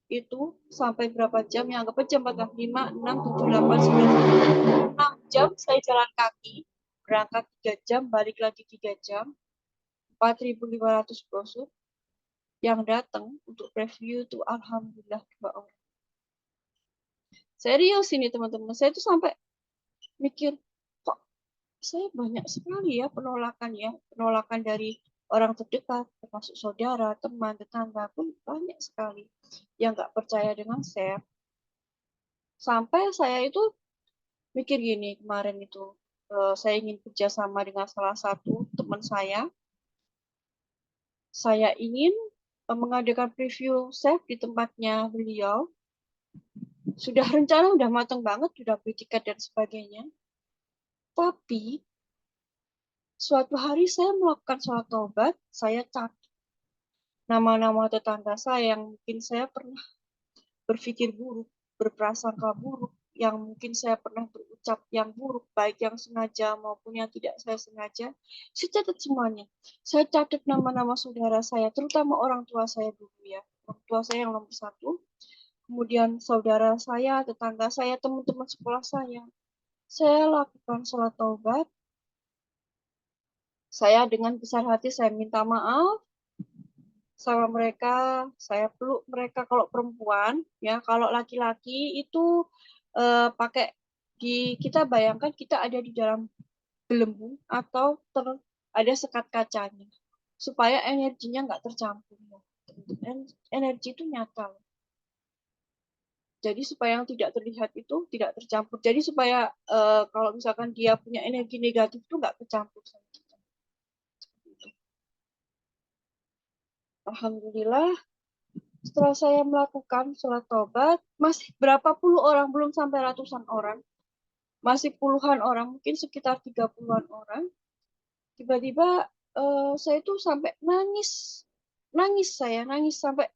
Itu sampai berapa jam? Yang anggap jam 4, 5, 6, 7, 8, 9, 6 jam saya jalan kaki, berangkat 3 jam, balik lagi 3 jam, 4.500 brosur yang datang untuk review itu alhamdulillah 2 orang. Serius ini teman-teman, saya tuh sampai mikir, kok saya banyak sekali ya penolakan dari orang terdekat, termasuk saudara, teman, tetangga pun banyak sekali yang nggak percaya dengan saya. Sampai saya itu mikir gini kemarin itu, saya ingin kerjasama dengan salah satu teman saya. Saya ingin mengadakan preview chef di tempatnya beliau. Sudah rencana, udah matang banget, sudah beli tiket dan sebagainya. Tapi suatu hari saya melakukan sholat taubat, saya catat nama-nama tetangga saya yang mungkin saya pernah berpikir buruk, berprasangka buruk, yang mungkin saya pernah berucap yang buruk, baik yang sengaja maupun yang tidak saya sengaja. Saya catat semuanya. Saya catat nama-nama saudara saya, terutama orang tua saya dulu ya. Orang tua saya yang nomor 1. Kemudian saudara saya, tetangga saya, teman-teman sekolah saya. Saya lakukan sholat taubat. Saya dengan besar hati saya minta maaf sama mereka, saya peluk mereka kalau perempuan, ya kalau laki-laki itu pakai kita bayangkan kita ada di dalam gelembung atau ada sekat kacanya supaya energinya nggak tercampur. Energi itu nyata. Jadi supaya yang tidak terlihat itu tidak tercampur. Jadi supaya kalau misalkan dia punya energi negatif itu nggak tercampur sama kita. Alhamdulillah, setelah saya melakukan sholat taubat, masih berapa puluh orang, belum sampai ratusan orang, masih puluhan orang, mungkin sekitar 30-an orang. Tiba-tiba saya tuh sampai nangis sampai,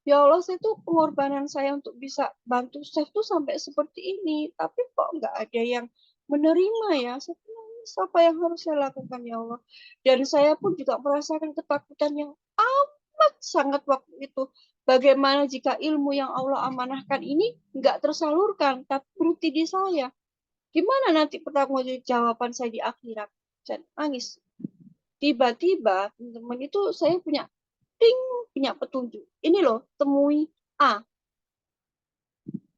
ya Allah, saya tuh pengorbanan saya untuk bisa bantu chef tuh sampai seperti ini, tapi kok nggak ada yang menerima ya. Saya nangis, apa yang harus saya lakukan ya Allah? Dan saya pun juga merasakan ketakutan yang amat sangat waktu itu. Bagaimana jika ilmu yang Allah amanahkan ini nggak tersalurkan, tapi berhenti di saya? Gimana nanti pertanggungjawaban saya di akhirat? Saya nangis. Tiba-tiba teman-teman itu saya punya ting, punya petunjuk. Ini loh, temui A.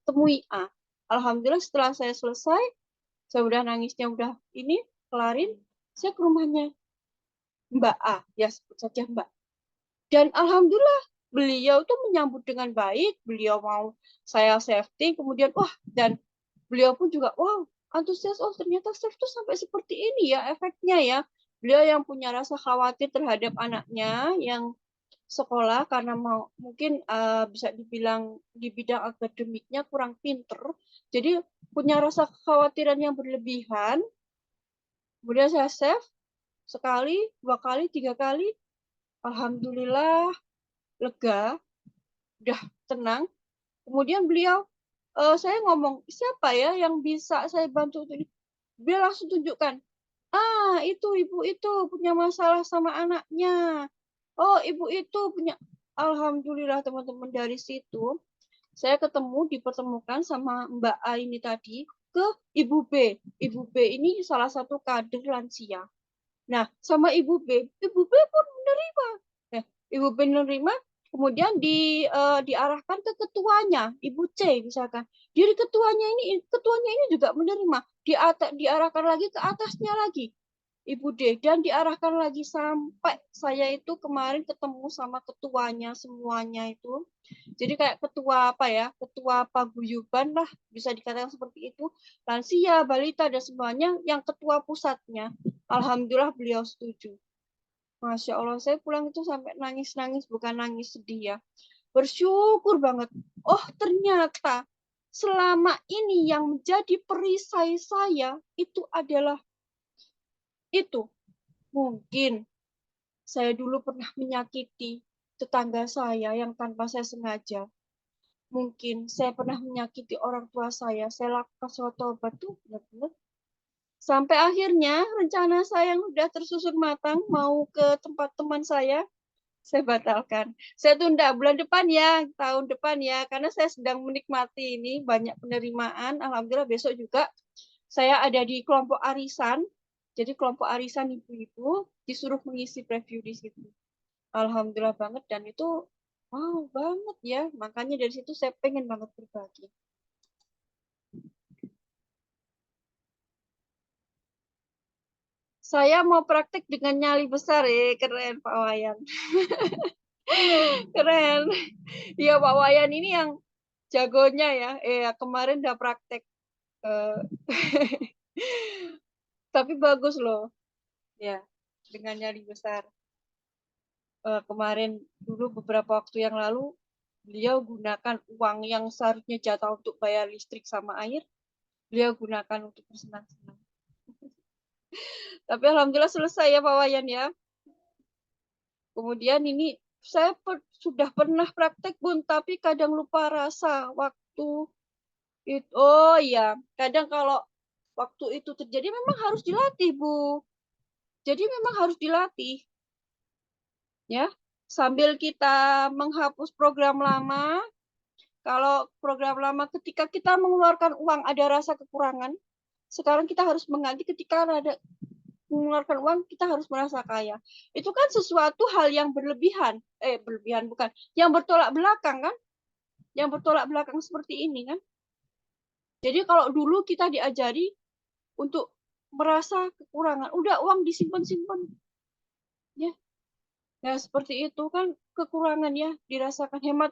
Temui A. Alhamdulillah setelah saya selesai, saya udah nangisnya udah ini, kelarin, saya ke rumahnya Mbak A, ya sebut saja Mbak. Dan alhamdulillah beliau tuh menyambut dengan baik, beliau mau saya safety, kemudian wah, dan beliau pun juga wow, antusias, oh ternyata safe tuh sampai seperti ini ya efeknya ya. Beliau yang punya rasa khawatir terhadap anaknya yang sekolah karena mau mungkin bisa dibilang di bidang akademiknya kurang pinter, jadi punya rasa kekhawatiran yang berlebihan. Kemudian saya save sekali, 2 kali, 3 kali, alhamdulillah lega, udah tenang. Kemudian beliau, saya ngomong, siapa ya yang bisa saya bantu untuk ini? Dia langsung tunjukkan, itu ibu itu punya masalah sama anaknya. Oh, ibu itu punya. Alhamdulillah teman-teman, dari situ saya dipertemukan sama Mbak A ini tadi ke Ibu B. Ibu B ini salah satu kader lansia. Nah, sama Ibu B pun menerima. Nah, Ibu B menerima, kemudian diarahkan ke ketuanya, Ibu C misalkan. Jadi ketuanya ini juga menerima, diarahkan lagi ke atasnya lagi, Ibu D, dan diarahkan lagi sampai saya itu kemarin ketemu sama ketuanya semuanya itu. Jadi kayak ketua apa ya, ketua paguyuban lah, bisa dikatakan seperti itu. Lansia, balita, dan semuanya yang ketua pusatnya. Alhamdulillah beliau setuju. Masya Allah, saya pulang itu sampai nangis-nangis, bukan nangis sedih ya. Bersyukur banget. Oh ternyata selama ini yang menjadi perisai saya itu adalah itu. Mungkin saya dulu pernah menyakiti tetangga saya yang tanpa saya sengaja. Mungkin saya pernah menyakiti orang tua saya lakukan suatu obat tuh benar-benar. Sampai akhirnya rencana saya yang sudah tersusun matang mau ke tempat teman saya batalkan. Saya tunda bulan depan ya, tahun depan ya, karena saya sedang menikmati ini banyak penerimaan. Alhamdulillah besok juga saya ada di kelompok arisan. Jadi kelompok arisan ibu-ibu disuruh mengisi preview di situ. Alhamdulillah banget, dan itu wow banget ya. Makanya dari situ saya pengen banget berbagi. Saya mau praktek dengan nyali besar ya, keren Pak Wayan. Keren. Ya Pak Wayan ini yang jagonya ya. Kemarin udah praktek. Tapi bagus loh. Ya, dengan nyali besar. Kemarin dulu beberapa waktu yang lalu beliau gunakan uang yang seharusnya jatah untuk bayar listrik sama air, beliau gunakan untuk bersenang-senang. Tapi alhamdulillah selesai ya Pak Wayan ya. Kemudian ini saya sudah pernah praktek Bun, tapi kadang lupa rasa waktu itu. Oh iya, kadang kalau waktu itu terjadi memang harus dilatih Bu. Jadi memang harus dilatih. Ya, sambil kita menghapus program lama, kalau program lama ketika kita mengeluarkan uang ada rasa kekurangan, sekarang kita harus mengganti ketika ada mengeluarkan uang kita harus merasa kaya. Itu kan sesuatu hal yang berlebihan, bukan, yang bertolak belakang kan? Yang bertolak belakang seperti ini kan? Jadi kalau dulu kita diajari untuk merasa kekurangan, udah uang disimpan-simpan. Ya. Nah, seperti itu kan kekurangan ya, dirasakan hemat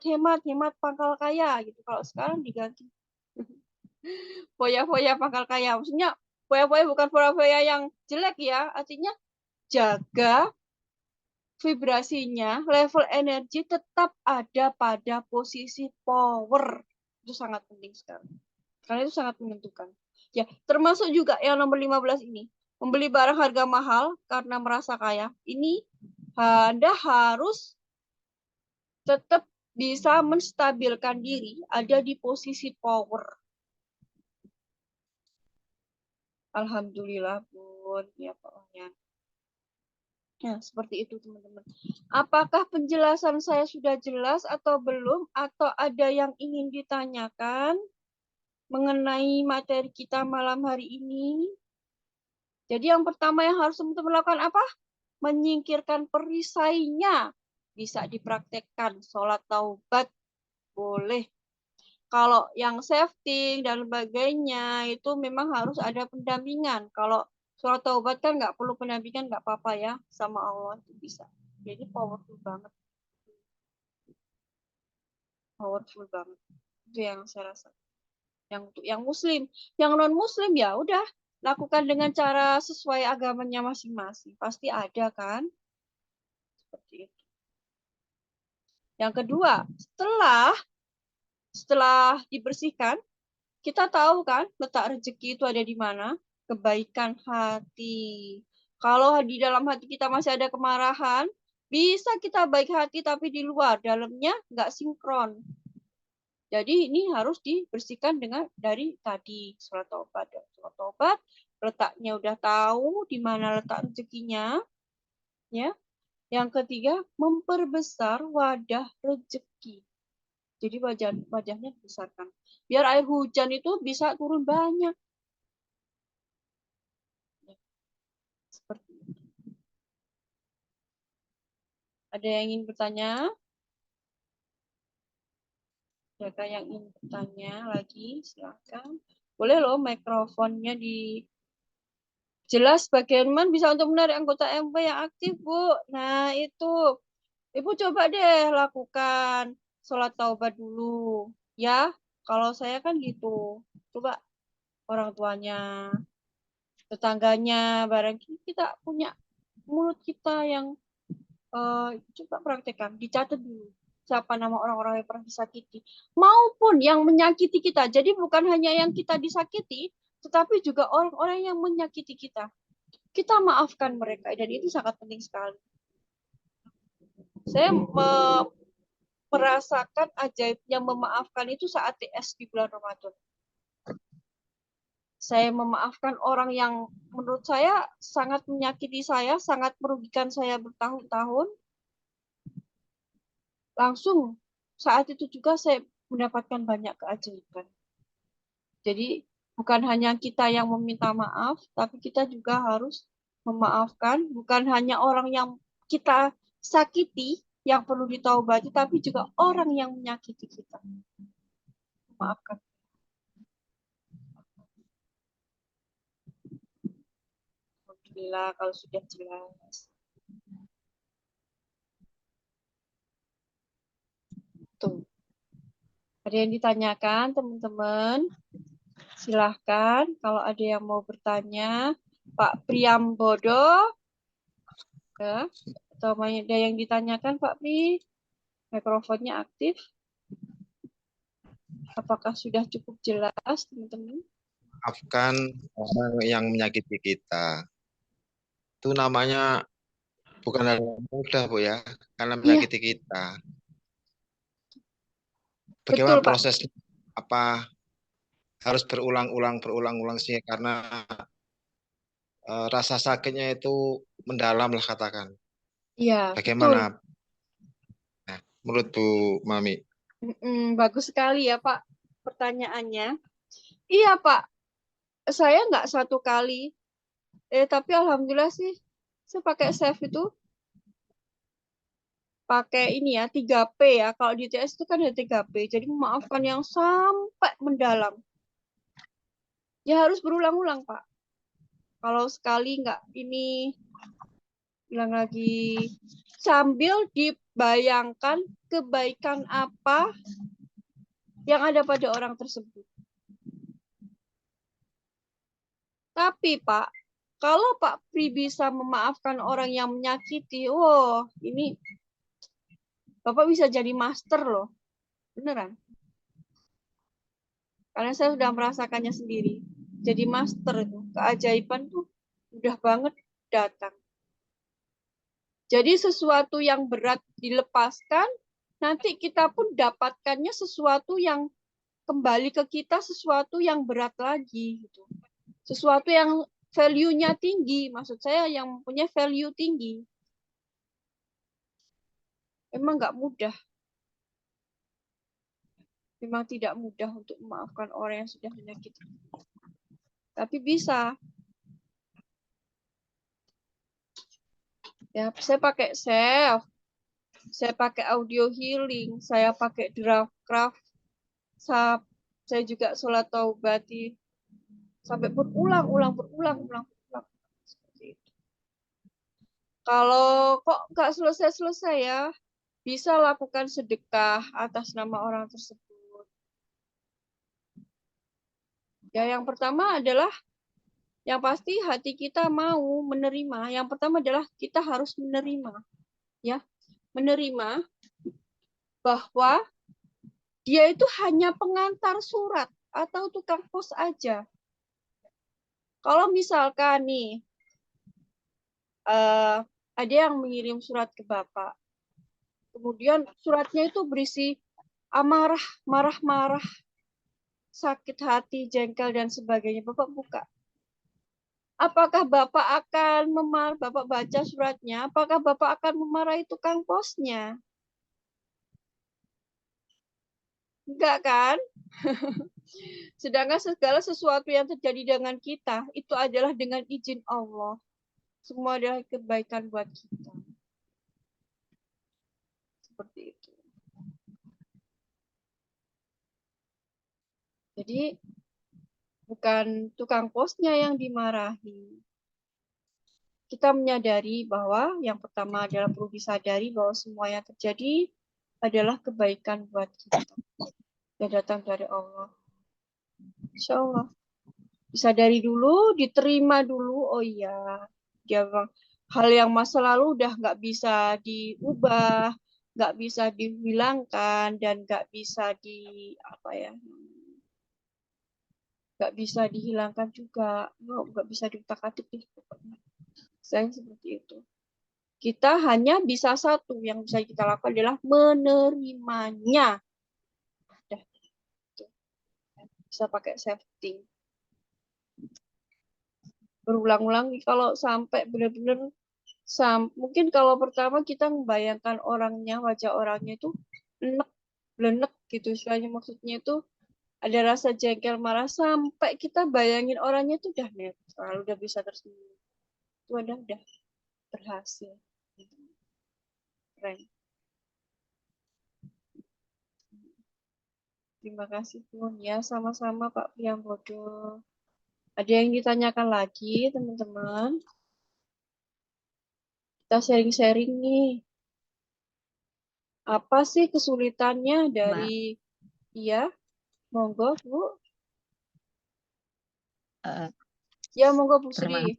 pangkal kaya gitu. Kalau sekarang diganti foya-foya pangkal kaya. Maksudnya foya-foya bukan foya-foya yang jelek ya, artinya jaga vibrasinya, level energi tetap ada pada posisi power. Itu sangat penting sekali. Karena itu sangat menentukan. Ya, termasuk juga yang nomor 15 ini. Membeli barang harga mahal karena merasa kaya. Ini Anda harus tetap bisa menstabilkan diri ada di posisi power. Alhamdulillah Bun, ya Pak Wayan. Ya, seperti itu teman-teman. Apakah penjelasan saya sudah jelas atau belum? Atau ada yang ingin ditanyakan mengenai materi kita malam hari ini? Jadi yang pertama yang harus teman-teman lakukan apa? Menyingkirkan perisainya bisa dipraktekkan. Sholat taubat boleh. Kalau yang safety dan sebagainya itu memang harus ada pendampingan. Kalau sholat taubat kan nggak perlu pendampingan, nggak apa-apa ya, sama Allah itu bisa. Jadi powerful banget. Powerful banget. Itu yang saya rasa. Yang untuk yang muslim, yang non muslim ya udah lakukan dengan cara sesuai agamanya masing-masing. Pasti ada kan? Seperti itu. Yang kedua, setelah dibersihkan, kita tahu kan letak rezeki itu ada di mana? Kebaikan hati. Kalau di dalam hati kita masih ada kemarahan, bisa kita baik hati tapi di luar, dalamnya nggak sinkron. Jadi ini harus dibersihkan dengan dari tadi sholat taubat. Sholat taubat, letaknya udah tahu di mana letak rezekinya. Ya. Yang ketiga, memperbesar wadah rezeki. Jadi wajahnya dibesarkan. Biar air hujan itu bisa turun banyak. Seperti itu. Ada yang ingin bertanya? Ada yang ingin bertanya lagi? Silakan. Boleh loh mikrofonnya di jelas bagaimana bisa untuk menarik anggota MW yang aktif, Bu. Nah, itu. Ibu coba deh lakukan sholat taubat dulu. Ya, kalau saya kan gitu. Coba orang tuanya, tetangganya, barang kita punya mulut kita yang coba praktekkan, dicatat dulu. Siapa nama orang-orang yang pernah disakiti. Maupun yang menyakiti kita. Jadi bukan hanya yang kita disakiti, tetapi juga orang-orang yang menyakiti kita. Kita maafkan mereka. Dan itu sangat penting sekali. Saya merasakan ajaibnya memaafkan itu saat TS di bulan Ramadan. Saya memaafkan orang yang menurut saya sangat menyakiti saya, sangat merugikan saya bertahun-tahun. Langsung saat itu juga saya mendapatkan banyak keajaiban. Jadi bukan hanya kita yang meminta maaf, tapi kita juga harus memaafkan. Bukan hanya orang yang kita sakiti yang perlu ditaubati, tapi juga orang yang menyakiti kita. Maafkan. Alhamdulillah kalau sudah jelas. Tuh. Ada yang ditanyakan, teman-teman? Silahkan kalau ada yang mau bertanya. Pak Priambodo. Ya. Atau ada yang ditanyakan, Pak Pri? Mikrofonnya aktif. Apakah sudah cukup jelas, teman-teman? Maafkan orang yang menyakiti kita. Itu namanya bukan hal yang mudah, Bu ya, karena menyakiti kita. Bagaimana Betul, prosesnya? Apa harus berulang-ulang sih, karena rasa sakitnya itu mendalam lah katakan. Iya, Bagaimana? Nah, menurut Bu Mami? Bagus sekali ya, Pak, pertanyaannya. Iya, Pak. Saya nggak satu kali. Tapi alhamdulillah sih, saya pakai save itu. Pakai ini ya, 3P ya. Kalau di TS itu kan ada 3P. Jadi memaafkan yang sampai mendalam. Ya harus berulang-ulang, Pak. Kalau sekali nggak ini, bilang lagi. Sambil dibayangkan kebaikan apa yang ada pada orang tersebut. Tapi, Pak, kalau Pak Pri bisa memaafkan orang yang menyakiti, ini Bapak bisa jadi master loh. Beneran. Karena saya sudah merasakannya sendiri. Jadi master itu. Keajaiban tuh udah banget datang. Jadi sesuatu yang berat dilepaskan, nanti kita pun dapatkannya sesuatu yang kembali ke kita, sesuatu yang berat lagi. Gitu. Sesuatu yang value-nya tinggi. Maksud saya yang punya value tinggi. Memang nggak mudah. Memang tidak mudah untuk memaafkan orang yang sudah menyakiti. Tapi bisa. Ya, saya pakai save. saya pakai audio healing, saya pakai Draftcraft, saya juga sholat taubati sampai berulang. Seperti itu. Kalau kok nggak selesai ya, bisa lakukan sedekah atas nama orang tersebut. Ya, yang pertama adalah yang pasti hati kita mau menerima. Yang pertama adalah kita harus menerima, ya, menerima bahwa dia itu hanya pengantar surat atau tukang pos aja. Kalau misalkan nih ada yang mengirim surat ke Bapak, kemudian suratnya itu berisi amarah, marah-marah, sakit hati, jengkel dan sebagainya. Bapak buka. Apakah Bapak akan Bapak baca suratnya? Apakah Bapak akan memarahi tukang posnya? Enggak kan? Sedangkan segala sesuatu yang terjadi dengan kita itu adalah dengan izin Allah. Semua adalah kebaikan buat kita. Seperti itu. Jadi bukan tukang posnya yang dimarahi. Kita menyadari bahwa yang pertama adalah perlu disadari bahwa semua yang terjadi adalah kebaikan buat kita. Yang datang dari Allah. Insya Allah. Disadari dulu, diterima dulu. Oh iya, hal yang masa lalu udah nggak bisa diubah, nggak bisa dihilangkan, dan nggak bisa nggak bisa dihilangkan juga, nggak bisa diutak-atik deh pokoknya. Saya seperti itu. Kita hanya bisa satu yang bisa kita lakukan adalah menerimanya. Udah. Bisa pakai safety. Berulang-ulang kalau sampai benar-benar mungkin kalau pertama kita membayangkan orangnya, wajah orangnya itu enek, blenek gitu istilahnya, maksudnya itu ada rasa jengkel marah sampai kita bayangin orangnya itu udah netral, udah bisa tersenyum. Itu udah berhasil. Keren. Terima kasih Bun ya, sama-sama Pak Priambodo. Ada yang ditanyakan lagi teman-teman? Kita sharing-sharing nih. Apa sih kesulitannya dari iya? Monggo Bu. Ya monggo Bu Sri.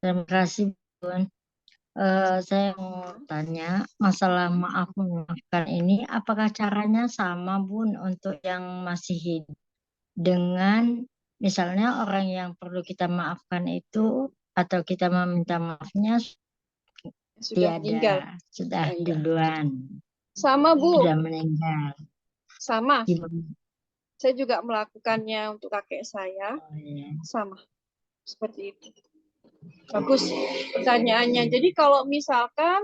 Terima kasih Bun. Saya mau tanya masalah maaf memaafkan ini, apakah caranya sama Bun untuk yang masih hidup dengan misalnya orang yang perlu kita maafkan itu atau kita meminta maafnya Sudah meninggal. sudah Oh, iya. duluan, Sama Bu. sudah meninggal. Sama. Gimana? Saya juga melakukannya untuk kakek saya. Oh, iya. Sama. Seperti itu. Bagus pertanyaannya. Jadi kalau misalkan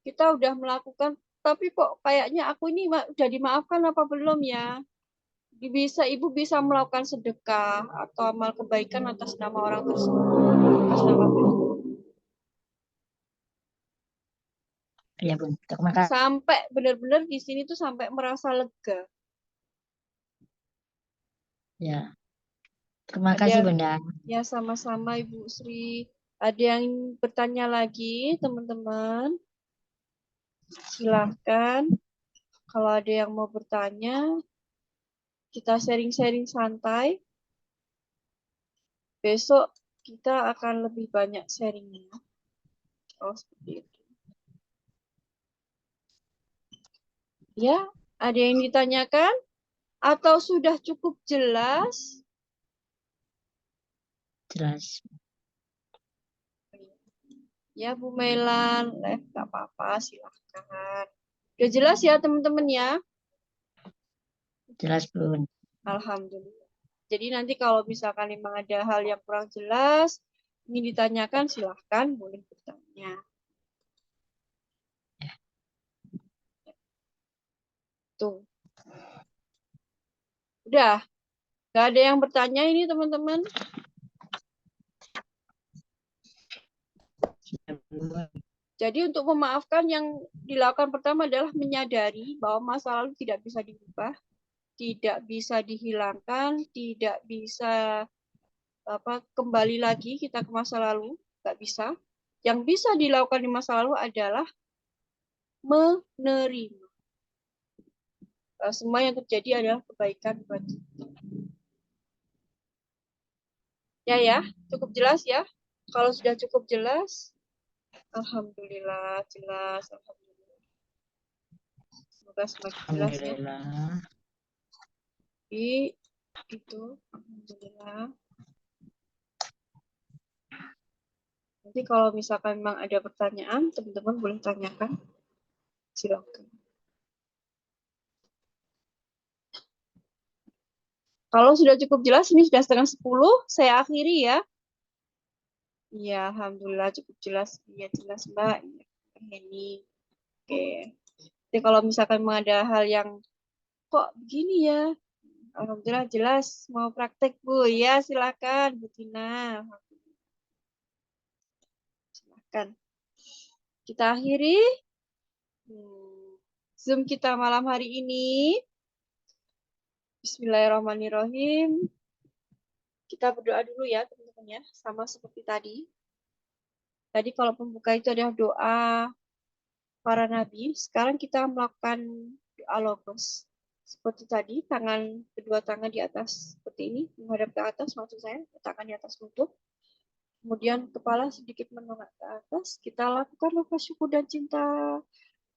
kita udah melakukan, tapi kok kayaknya aku ini udah dimaafkan apa belum ya? Ibu bisa melakukan sedekah atau amal kebaikan atas nama orang tersebut. Atas nama beliau. Ya Bun, terima kasih. Sampai benar-benar di sini tuh sampai merasa lega. Ya. Terima kasih Bunda. Ya sama-sama Ibu Sri. Ada yang bertanya lagi teman-teman? Silahkan. Kalau ada yang mau bertanya, kita sharing-sharing santai. Besok kita akan lebih banyak sharingnya. Oh, seperti itu. Ya, ada yang ditanyakan? Atau sudah cukup jelas? Jelas. Ya, Bu Melan, nggak apa-apa, silahkan. Udah jelas ya, teman-teman ya? Jelas Bun. Alhamdulillah. Jadi nanti kalau misalkan memang ada hal yang kurang jelas, ingin ditanyakan, silahkan, boleh bertanya. Tuh. Udah. Nggak ada yang bertanya ini, teman-teman? Jadi untuk memaafkan yang dilakukan pertama adalah menyadari bahwa masa lalu tidak bisa diubah, tidak bisa dihilangkan, tidak bisa kembali lagi kita ke masa lalu, nggak bisa. Yang bisa dilakukan di masa lalu adalah menerima. Semua yang terjadi adalah kebaikan buat kita. Ya, cukup jelas ya. Kalau sudah cukup jelas, alhamdulillah jelas, alhamdulillah. Semoga semakin jelas ya. Alhamdulillah. Itu, alhamdulillah. Nanti kalau misalkan memang ada pertanyaan, teman-teman boleh tanyakan. Silakan. Kalau sudah cukup jelas, ini sudah 9:30, saya akhiri ya. Iya, alhamdulillah cukup jelas. Iya, jelas Mbak. Ini. Oke. Jadi kalau misalkan memang ada hal yang kok begini ya, alhamdulillah jelas. Mau praktek Bu? Ya, silakan Bu Tina. Silakan. Kita akhiri Zoom kita malam hari ini. Bismillahirrahmanirrahim. Kita berdoa dulu ya teman-teman ya, sama seperti tadi. Tadi kalau pembuka itu adalah doa para nabi. Sekarang kita melakukan doa logos. Seperti tadi, kedua tangan di atas seperti ini, menghadap ke atas maksud saya, tangan di atas lutut. Kemudian kepala sedikit menolak ke atas. Kita lakukan lafaz syukur dan cinta.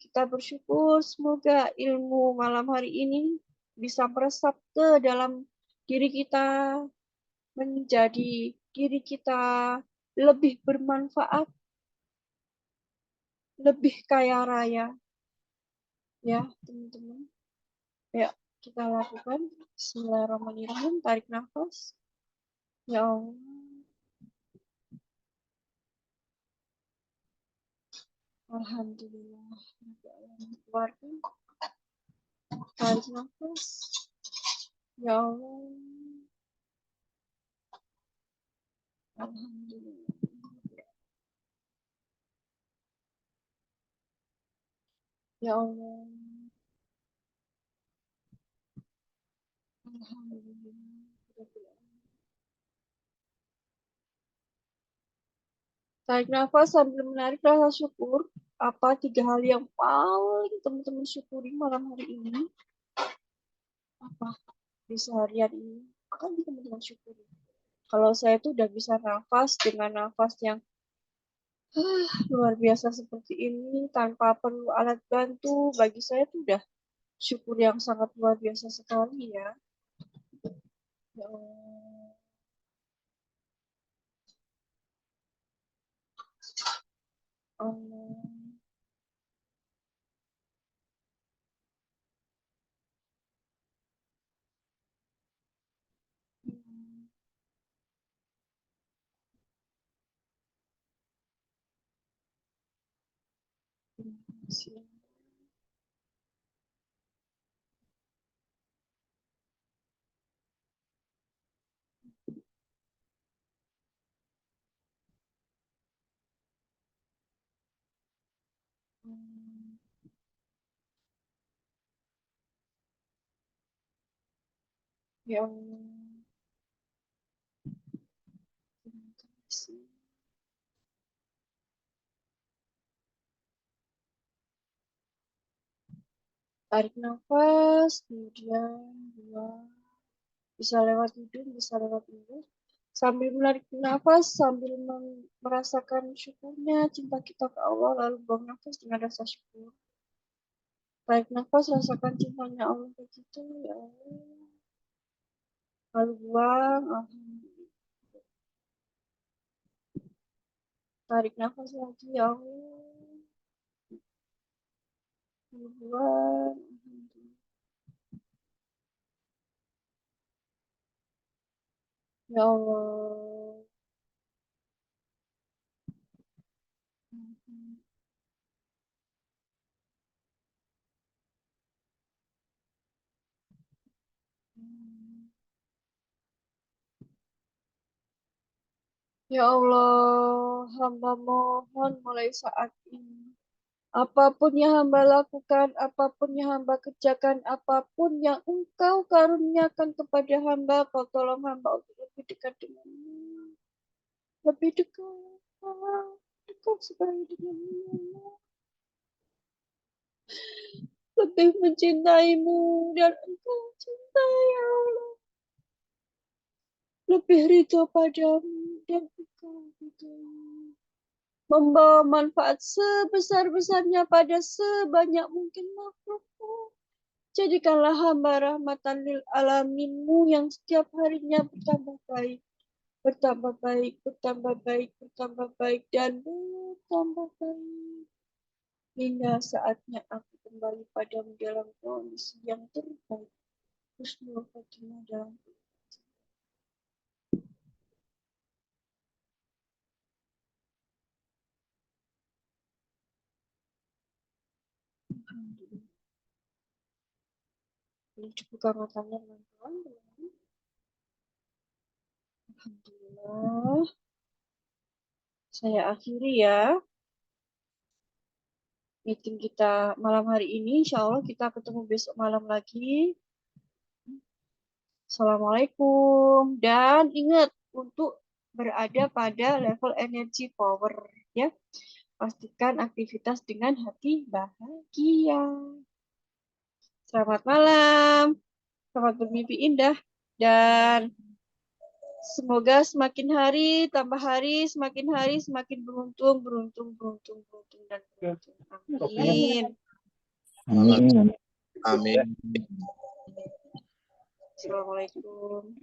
Kita bersyukur semoga ilmu malam hari ini bisa meresap ke dalam diri kita, menjadi diri kita lebih bermanfaat, lebih kaya raya. Ya, teman-teman. Ya, kita lakukan. Bismillahirrahmanirrahim. Tarik nafas. Ya Allah. Alhamdulillah. Keluarkan. Tarik nafas. Ya Allah. Alhamdulillah. Ya Allah. Alhamdulillah. Tarik nafas sambil menarik rasa syukur. Apa 3 hal yang paling teman-teman syukuri malam hari ini? Apa di seharian ini? Akan teman-teman syukuri. Kalau saya tuh udah bisa nafas dengan nafas yang luar biasa seperti ini tanpa perlu alat bantu, bagi saya tuh udah syukur yang sangat luar biasa sekali ya. Ya Allah. Allah. Terima kasih. Ya Allah. Terima kasih. Tarik nafas, kemudian buang. Bisa lewat hidung, bisa lewat mulut. Sambil menarik nafas, sambil merasakan syukurnya, cinta kita ke Allah, lalu buang nafas dengan rasa syukur. Tarik nafas, rasakan cintanya Allah ke kita, ya Allah. Lalu buang, alhamdulillah. Tarik nafas lagi, ya Allah. Lalu buang, alhamdulillah. Ya Allah. Ya Allah, hamba mohon mulai saat ini Apapun yang hamba lakukan, apapun yang hamba kerjakan, apapun yang engkau karuniakan kepada hamba, kau tolong hamba untuk lebih dekat denganmu. Lebih dekat sekali denganmu. Lebih mencintaimu dan engkau cintai Allah. Lebih ridho padamu dan engkau ridhoi. Membawa manfaat sebesar-besarnya pada sebanyak mungkin makhlukmu. Jadikanlah hamba rahmatan lil alaminmu yang setiap harinya bertambah baik, bertambah baik, bertambah baik, bertambah baik, dan bertambah baik. Hingga saatnya aku kembali padamu dalam kondisi yang terbaik. Husnul khotimah dalam Alhamdulillah. Boleh dibuka matanya teman-teman. Alhamdulillah. Saya akhiri ya meeting kita malam hari ini. Insya Allah kita ketemu besok malam lagi. Assalamualaikum. Dan ingat untuk berada pada level energy power ya. Pastikan aktivitas dengan hati bahagia. Selamat malam. Selamat bermimpi indah. Dan semoga semakin hari, tambah hari, semakin beruntung, dan beruntung. Amin. Amin. Amin. Assalamualaikum.